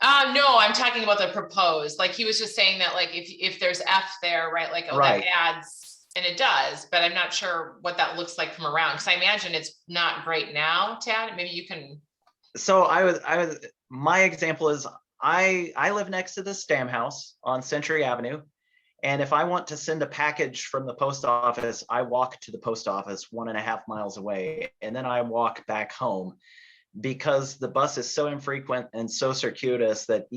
No, I'm talking about the proposed. Like he was just saying that, like, if there's F there, right? Like, oh, right. that adds, and it does, but I'm not sure what that looks like from around. Because I imagine it's not great now, Tad. Maybe you can. So my example is I live next to the Stam House on Century Avenue. And if I want to send a package from the post office, I walk to the post office 1.5 miles away, and then I walk back home, because the bus is so infrequent and so circuitous that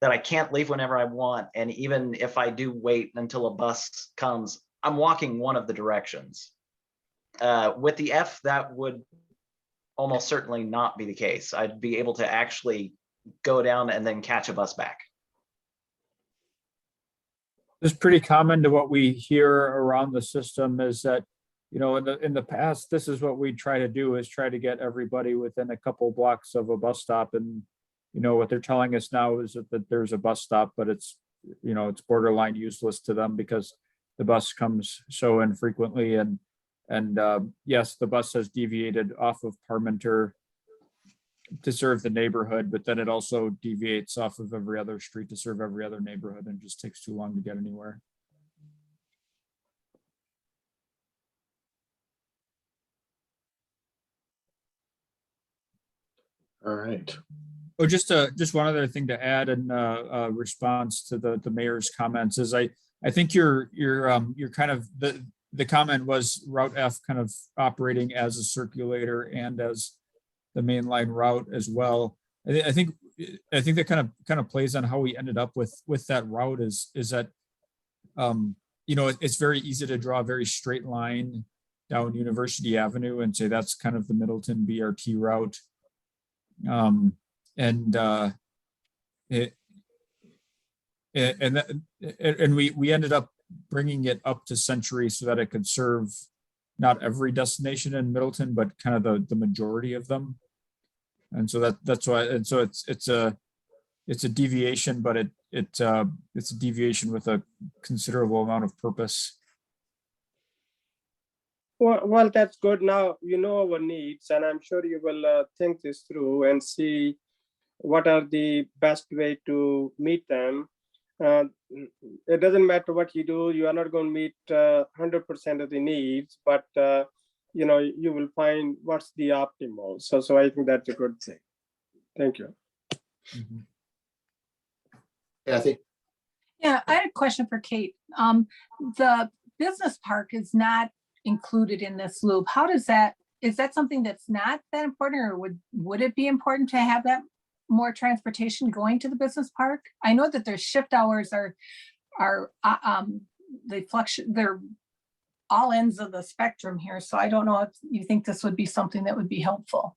I can't leave whenever I want. And even if I do wait until a bus comes, I'm walking one of the directions. With the F, that would almost certainly not be the case. I'd be able to actually go down and then catch a bus back. It's pretty common to what we hear around the system is that, you know, in the past, this is what we try to do, is try to get everybody within a couple blocks of a bus stop. And, you know, what they're telling us now is that there's a bus stop, but it's, you know, it's borderline useless to them because the bus comes so infrequently. And yes, the bus has deviated off of Parmenter to serve the neighborhood, but then it also deviates off of every other street to serve every other neighborhood and just takes too long to get anywhere. All right. Oh, just one other thing to add in response to the mayor's comments is I think you're kind of the comment was Route F kind of operating as a circulator and as the mainline route as well. I think that kind of plays on how we ended up with that route is that you know, it's very easy to draw a very straight line down University Avenue and say that's kind of the Middleton BRT route. We ended up bringing it up to Century so that it could serve not every destination in Middleton, but kind of the majority of them. And so that's why. And so it's a deviation, but it's a deviation with a considerable amount of purpose. Well, that's good. Now you know our needs, and I'm sure you will think this through and see what are the best way to meet them. It doesn't matter what you do; you are not going to meet 100% of the needs, but you know, you will find what's the optimal. So I think that's a good thing. Thank you. Mm-hmm. Kathy? Yeah, I had a question for Kate. The business park is not included in this loop. How does that, is that something that's not that important, or would it be important to have that more transportation going to the business park? I know that their shift hours are they fluctuate, they're all ends of the spectrum here. So I don't know if you think this would be something that would be helpful.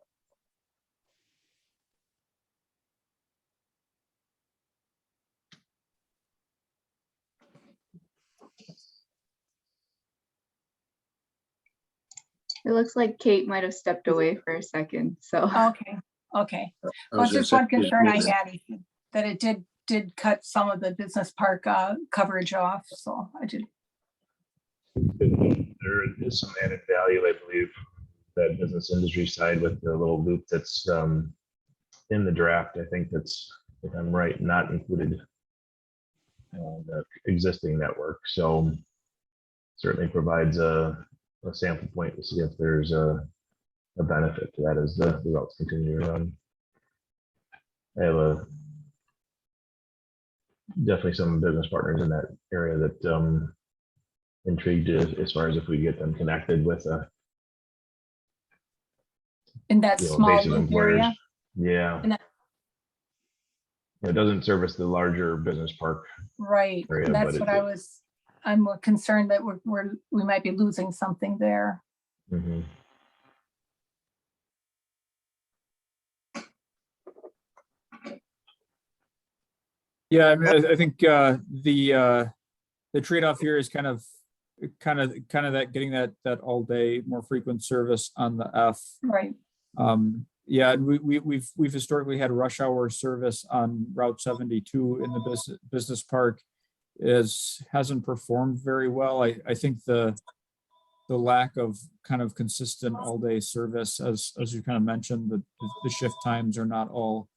It looks like Kate might have stepped away for a second, so. Okay. Well, it's just one concern I had, that it did cut some of the business park coverage off, so I did. There is some added value, I believe, that business industry side with the little loop that's in the draft. I think that's, if I'm right, not included the existing network. So certainly provides a sample point to see if there's a benefit to that as the routes continue to run. I have definitely some business partners in that area that intrigued as far as if we get them connected with In that small base of loop employers. area? Yeah. It doesn't service the larger business park. Right. Area, that's what I'm more concerned that we might be losing something there. Mm-hmm. Yeah, I mean, I think the trade-off here is kind of that getting that all day more frequent service on the F. Right. Yeah, and we've historically had rush hour service on Route 72 in the business park. Hasn't performed very well. I think the lack of kind of consistent all day service, as you kind of mentioned, the shift times are not all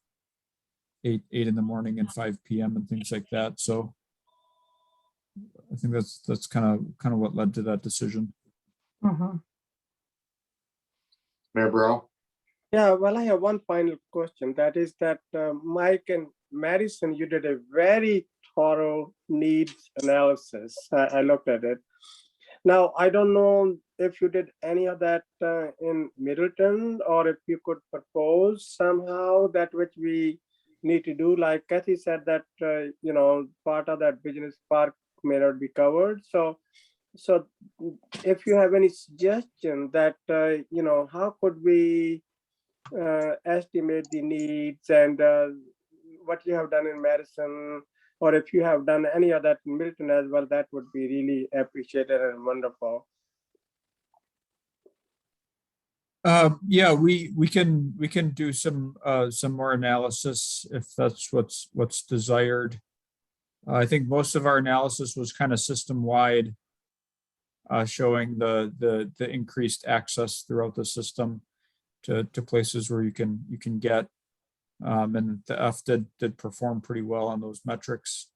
8 in the morning and 5 p.m. and things like that. So I think that's kind of what led to that decision. Mm-hmm. Mayor Burrow? Yeah, well, I have one final question. That is that Mike and Madison, you did a very thorough needs analysis. I looked at it. Now, I don't know if you did any of that in Middleton, or if you could propose somehow that which we need to do. Like Kathy said, that you know, part of that business park may not be covered. So if you have any suggestion that you know, how could we estimate the needs, and what you have done in Madison, or if you have done any of that in Middleton as well, that would be really appreciated and wonderful. Yeah, we can do some more analysis if that's what's desired. I think most of our analysis was kind of system wide. showing the increased access throughout the system to places where you can get. And the F did perform pretty well on those metrics.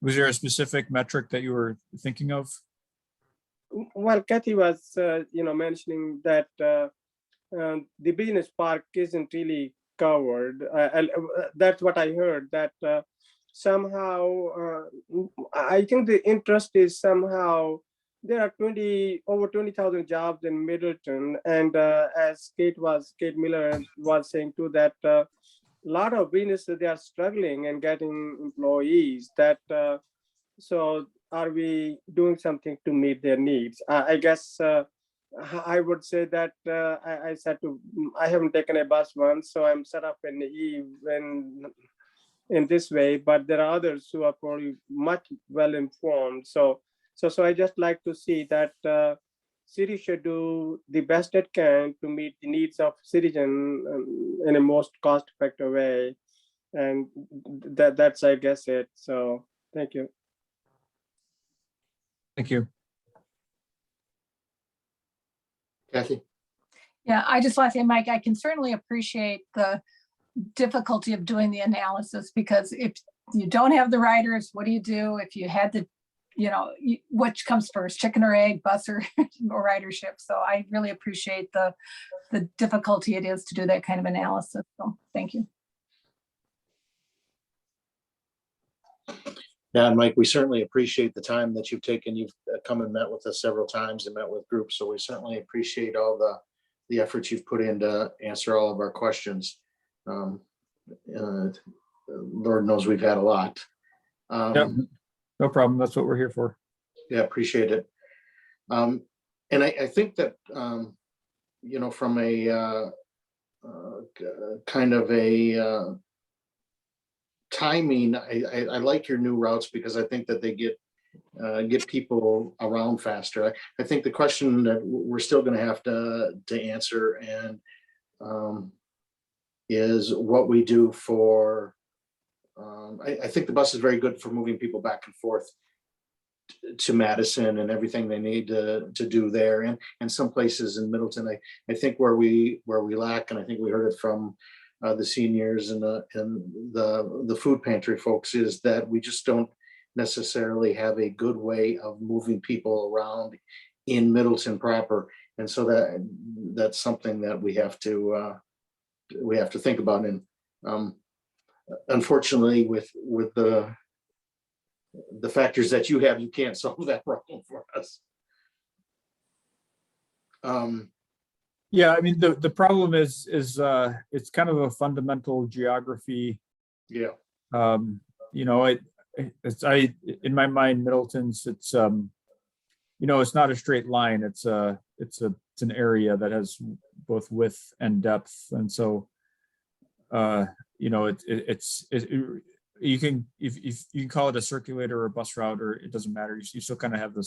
Was there a specific metric that you were thinking of? Well, Kathy was, mentioning that the business park isn't really covered. That's what I heard, that somehow, I think the interest is somehow, there are over 20,000 jobs in Middleton. And as Kate Miller was saying too, that a lot of businesses, they are struggling and getting employees. So are we doing something to meet their needs? I guess I would say that I haven't taken a bus once, so I'm set up in the E in this way, but there are others who are probably much well informed. So I just like to see that city should do the best it can to meet the needs of citizens in a most cost-effective way, and that's I guess it. So thank you. Thank you. Kathy? Yeah, I just want to say, Mike, I can certainly appreciate the difficulty of doing the analysis, because if you don't have the riders, what do you do? If you had to, which comes first, chicken or egg, bus or ridership? So I really appreciate the difficulty it is to do that kind of analysis. So thank you. Yeah, and Mike, we certainly appreciate the time that you've taken. You've come and met with us several times and met with groups. So we certainly appreciate all the efforts you've put in to answer all of our questions. Lord knows we've had a lot. Yep, no problem. That's what we're here for. Yeah, appreciate it. And I think that, from a kind of a timing, I like your new routes, because I think that they get people around faster. I think the question that we're still going to have to answer is what we do for. I think the bus is very good for moving people back and forth to Madison and everything they need to do there, and some places in Middleton. I think where we lack, and I think we heard it from the seniors and the food pantry folks, is that we just don't necessarily have a good way of moving people around in Middleton proper, and so that's something that we have to think about. And unfortunately, with the factors that you have, you can't solve that problem for us. Yeah, I mean, the problem is it's kind of a fundamental geography. Yeah. In my mind, Middleton's, it's not a straight line. It's an area that has both width and depth, and so you can, if you can call it a circulator or a bus route, or it doesn't matter. You still kind of have the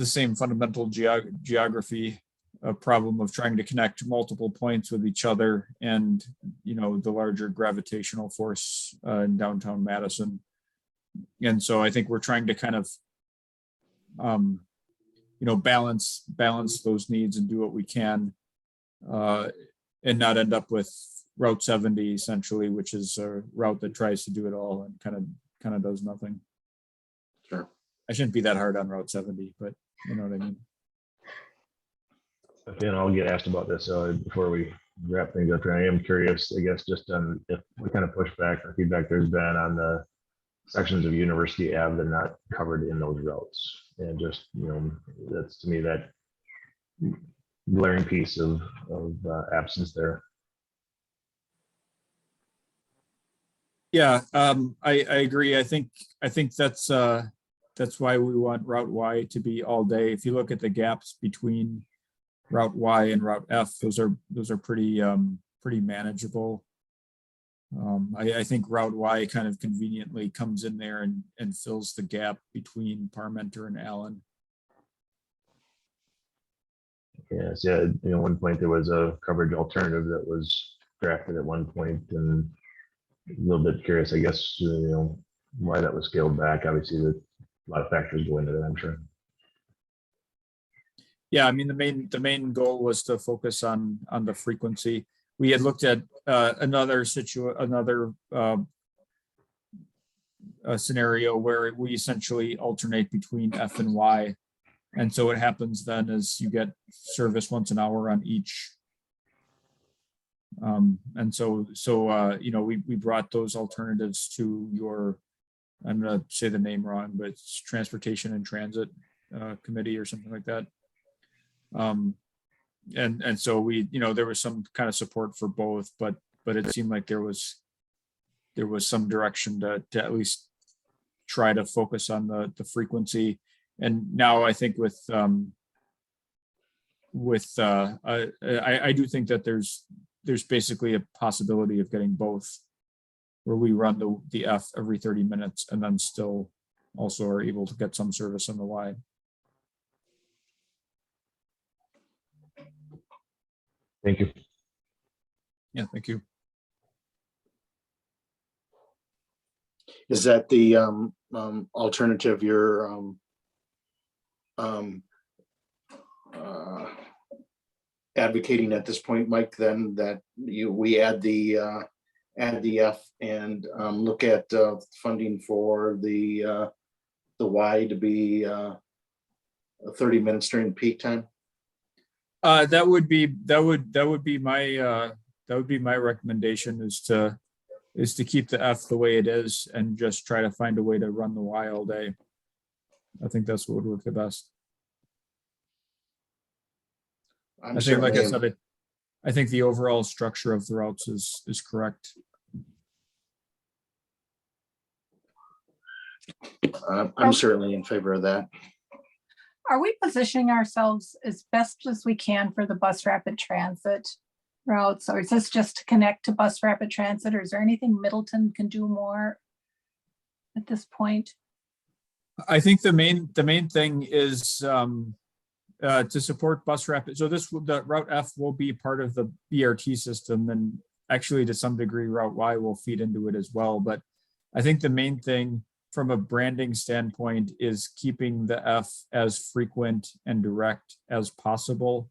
same fundamental geography problem of trying to connect multiple points with each other, and the larger gravitational force in downtown Madison. And so I think we're trying to kind of balance those needs and do what we can, and not end up with Route 70 essentially, which is a route that tries to do it all and kind of does nothing. Sure. I shouldn't be that hard on Route 70, but you know what I mean. Again, I'll get asked about this before we wrap things up. I am curious, I guess, just on if what kind of pushback or feedback there's been on the sections of University Ave that are not covered in those routes. And just, that's to me that glaring piece of absence there. Yeah, I agree. I think that's why we want Route Y to be all day. If you look at the gaps between Route Y and Route F, those are pretty manageable. I think Route Y kind of conveniently comes in there and fills the gap between Parmenter and Allen. Yes, yeah. At one point there was a coverage alternative that was drafted at one point, and a little bit curious, I guess, why that was scaled back. Obviously, a lot of factors go into that, I'm sure. Yeah, I mean, the main goal was to focus on the frequency. We had looked at another scenario where we essentially alternate between F and Y. And so what happens then is you get service once an hour on each. And so you know, we brought those alternatives to your, I'm gonna say the name wrong, but it's Transportation and Transit Committee or something like that. And so we, you know, there was some kind of support for both, but it seemed like there was some direction to at least try to focus on the frequency. And now I think I do think that there's basically a possibility of getting both, where we run the F every 30 minutes and then still also are able to get some service on the Y. Thank you. Yeah, thank you. Is that the alternative you're advocating at this point, Mike, then that we add the F and look at funding for the Y to be 30 minutes during peak time? That would be my recommendation, is to keep the F the way it is and just try to find a way to run the Y all day. I think that's what would work the best. I think, like I said, I think the overall structure of the routes is correct. I'm certainly in favor of that. Are we positioning ourselves as best as we can for the bus rapid transit routes? Or is this just to connect to bus rapid transit? Or is there anything Middleton can do more at this point? I think the main thing is to support bus rapid. So the Route F will be part of the BRT system, and actually to some degree Route Y will feed into it as well. But I think the main thing from a branding standpoint is keeping the F as frequent and direct as possible.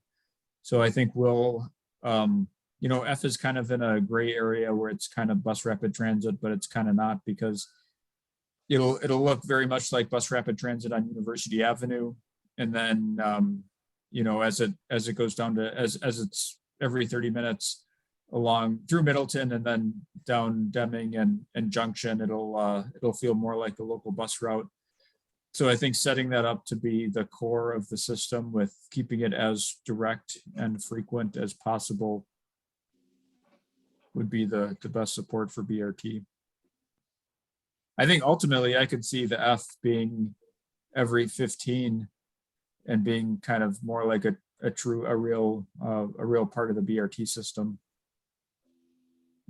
So I think we'll, you know, F is kind of in a gray area where it's kind of bus rapid transit, but it's kind of not, because it'll look very much like bus rapid transit on University Avenue. And then, you know, as it goes down to, as it's every 30 minutes along through Middleton and then down Deming and Junction, it'll feel more like a local bus route. So I think setting that up to be the core of the system with keeping it as direct and frequent as possible would be the best support for BRT. I think ultimately I could see the F being every 15 and being kind of more like a real part of the BRT system.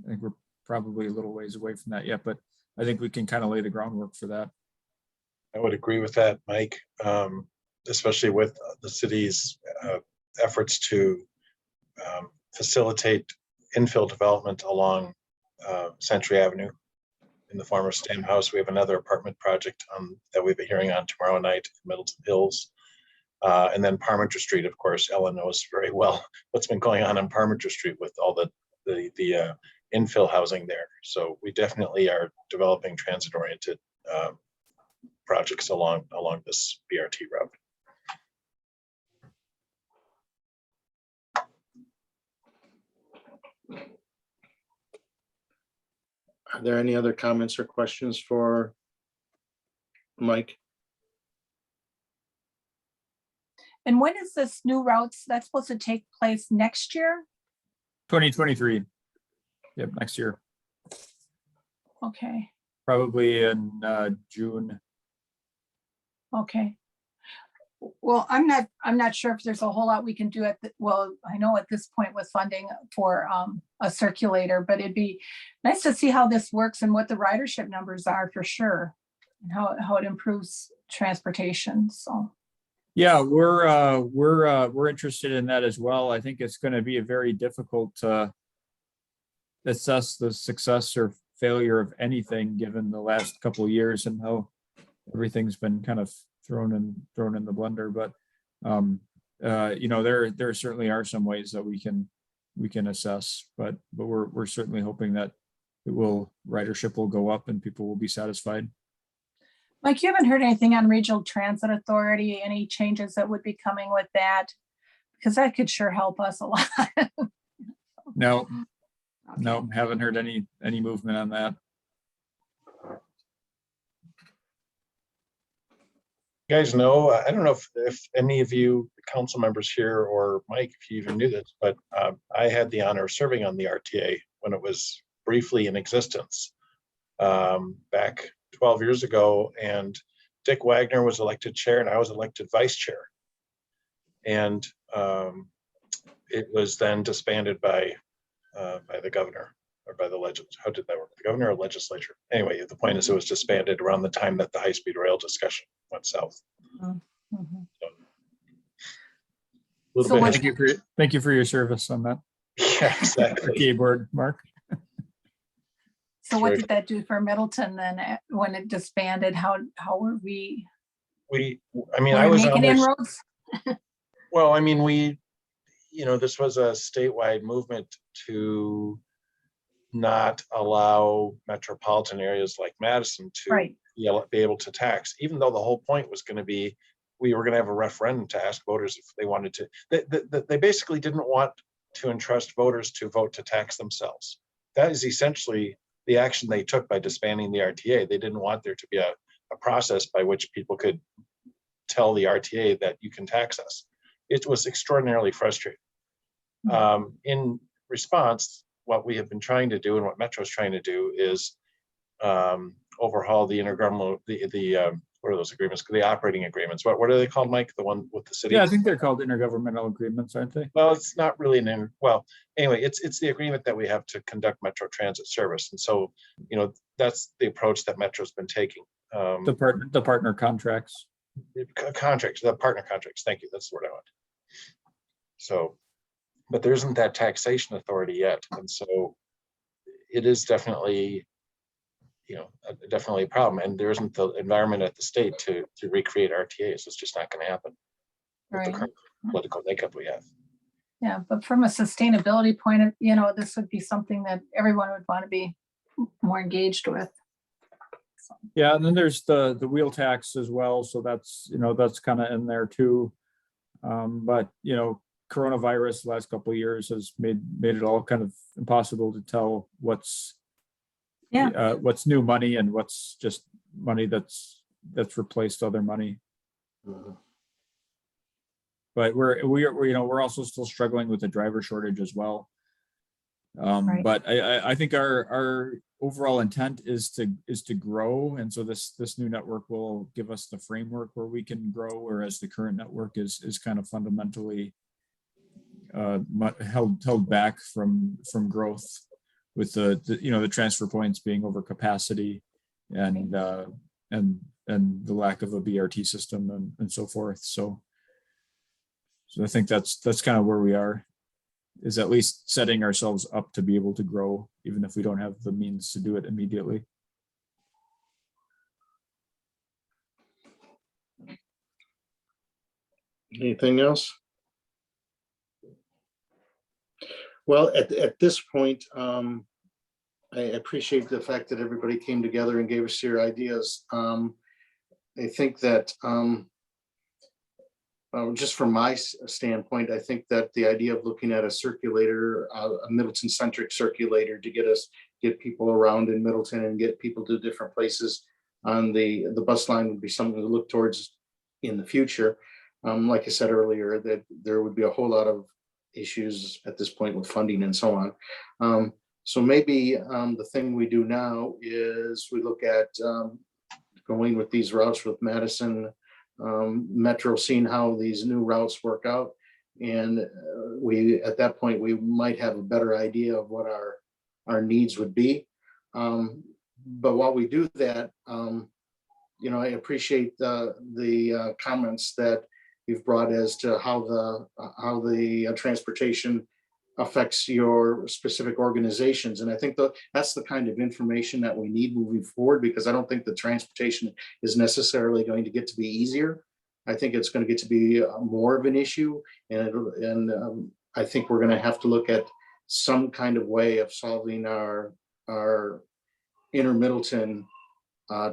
I think we're probably a little ways away from that yet, but I think we can kind of lay the groundwork for that. I would agree with that, Mike, especially with the city's efforts to facilitate infill development along Century Avenue in the former STEM house. We have another apartment project that we'll be hearing on tomorrow night in Middleton Hills. And then Parmenter Street, of course, Ellen knows very well what's been going on Parmenter Street with all the infill housing there. So we definitely are developing transit-oriented projects along this BRT route. Are there any other comments or questions for Mike? And when is this new routes that's supposed to take place next year? 2023. Yep, next year. Okay, Probably in June. okay. Well, I'm not sure if there's a whole lot we can do well, I know at this point with funding for a circulator, but it'd be nice to see how this works and what the ridership numbers are for sure, and how it improves transportation, so. Yeah, we're interested in that as well. I think it's going to be a very difficult assess the success or failure of anything, given the last couple of years and how everything's been kind of thrown in the blender. But you know, there certainly are some ways that we can assess, but we're certainly hoping that ridership will go up and people will be satisfied. Mike, you haven't heard anything on Regional Transit Authority, any changes that would be coming with that? Because that could sure help us a lot. No, haven't heard any movement on that. You guys know, I don't know if any of you council members here, or Mike, if you even knew this, but I had the honor of serving on the RTA when it was briefly in existence back 12 years ago, and Dick Wagner was elected chair and I was elected vice chair. And it was then disbanded by the governor, or by the legislature. How did that work? The governor or legislature? Anyway, the point is it was disbanded around the time that the high-speed rail discussion went south. Mhm. Little So bit what- history. Thank you for your service on that. Yeah, exactly. Keyboard, Mark. So what Right. did that do for Middleton then when it disbanded? How were we? I mean, were I we was making always, inroads? well, I mean, this was a statewide movement to not allow metropolitan areas like Madison to Right. be able to tax, even though the whole point was going to be, we were going to have a referendum to ask voters if they wanted to. They basically didn't want to entrust voters to vote to tax themselves. That is essentially the action they took by disbanding the RTA. They didn't want there to be a process by which people could tell the RTA that you can tax us. It was extraordinarily frustrating. In response, what we have been trying to do and what Metro is trying to do is overhaul the intergovernmental, what are those agreements? The operating agreements. What are they called, Mike? The one with the city? Yeah, I think they're called intergovernmental agreements, aren't they? Well, it's not really well, anyway, it's the agreement that we have to conduct Metro transit service. And so, that's the approach that Metro's been taking. The partner contracts. The partner contracts. Thank you. That's the word I want. So, but there isn't that taxation authority yet. And so it is definitely, definitely a problem. And there isn't the environment at the state to recreate RTAs. It's just not going to happen with Right. the current political makeup we have. Yeah, but from a sustainability point of, this would be something that everyone would want to be more engaged with. Yeah, and then there's the wheel tax as well. So that's kind of in there too. But coronavirus the last couple of years has made it all kind of impossible to tell what's new money and what's just money that's replaced other money. But we're also still struggling with the driver shortage as well. Right. But I think our overall intent is to grow, and so this new network will give us the framework where we can grow, whereas the current network is kind of fundamentally held back from growth, with the transfer points being over capacity and the lack of a BRT system and so forth. So I think that's kind of where we are, is at least setting ourselves up to be able to grow, even if we don't have the means to do it immediately. Anything else? Well, at this point, I appreciate the fact that everybody came together and gave us your ideas. I think that just from my standpoint, I think that the idea of looking at a circulator, a Middleton-centric circulator, to get people around in Middleton and get people to different places on the bus line would be something to look towards in the future. Like I said earlier, that there would be a whole lot of issues at this point with funding and so on. So maybe the thing we do now is we look at going with these routes with Madison Metro, seeing how these new routes work out. And at that point, we might have a better idea of what our needs would be. But while we do that, I appreciate the comments that you've brought as to how the transportation affects your specific organizations. And I think that's the kind of information that we need moving forward, because I don't think the transportation is necessarily going to get to be easier. I think it's going to get to be more of an issue. And I think we're going to have to look at some kind of way of solving our inner Middleton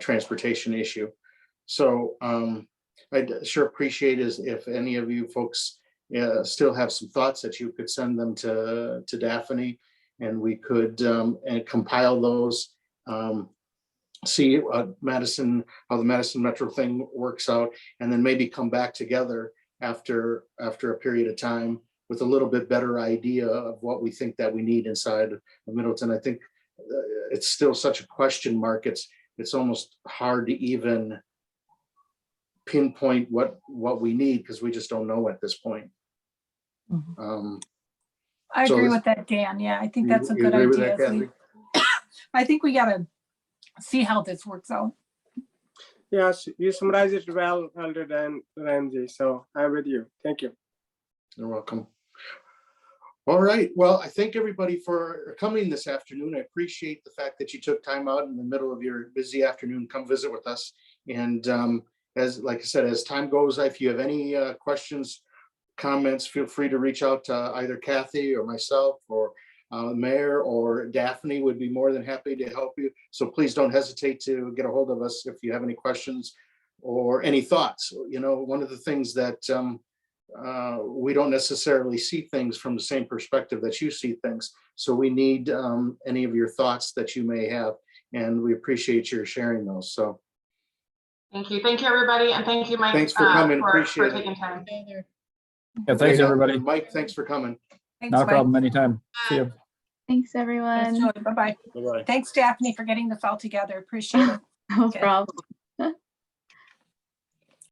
transportation issue. So I'd sure appreciate is if any of you folks still have some thoughts that you could send them to Daphne, and we could and compile those, see how the Madison Metro thing works out, and then maybe come back together after a period of time with a little bit better idea of what we think that we need inside of Middleton. I think it's still such a question mark. It's almost hard to even pinpoint what we need, because we just don't know at this point. I so agree this- with that, Dan. Yeah, I think that's a You good agree with idea. that, Kathy? I think we gotta see how this works out. Yes, you summarized it well, Elder Dan Ramsey. So I'm with you. Thank you. You're welcome. All right. Well, I thank everybody for coming this afternoon. I appreciate the fact that you took time out in the middle of your busy afternoon, come visit with us. And like I said, as time goes, if you have any questions, comments, feel free to reach out to either Kathy or myself or Mayor or Daphne. Would be more than happy to help you. So please don't hesitate to get a hold of us if you have any questions or any thoughts. You know, one of the things that we don't necessarily see things from the same perspective that you see things. So we need any of your thoughts that you may have, and we appreciate your sharing those. So Thank you, everybody, and thank you, Mike. Thanks for coming. For Appreciate it. taking time. Yeah, thanks, everybody. Mike, thanks for coming. Thanks, Not a Mike. problem, anytime. See you. Thanks, Thanks, everyone. Julie. Bye-bye. Bye-bye. Thanks, Daphne, for getting this all together. Appreciate it. No Okay. problem.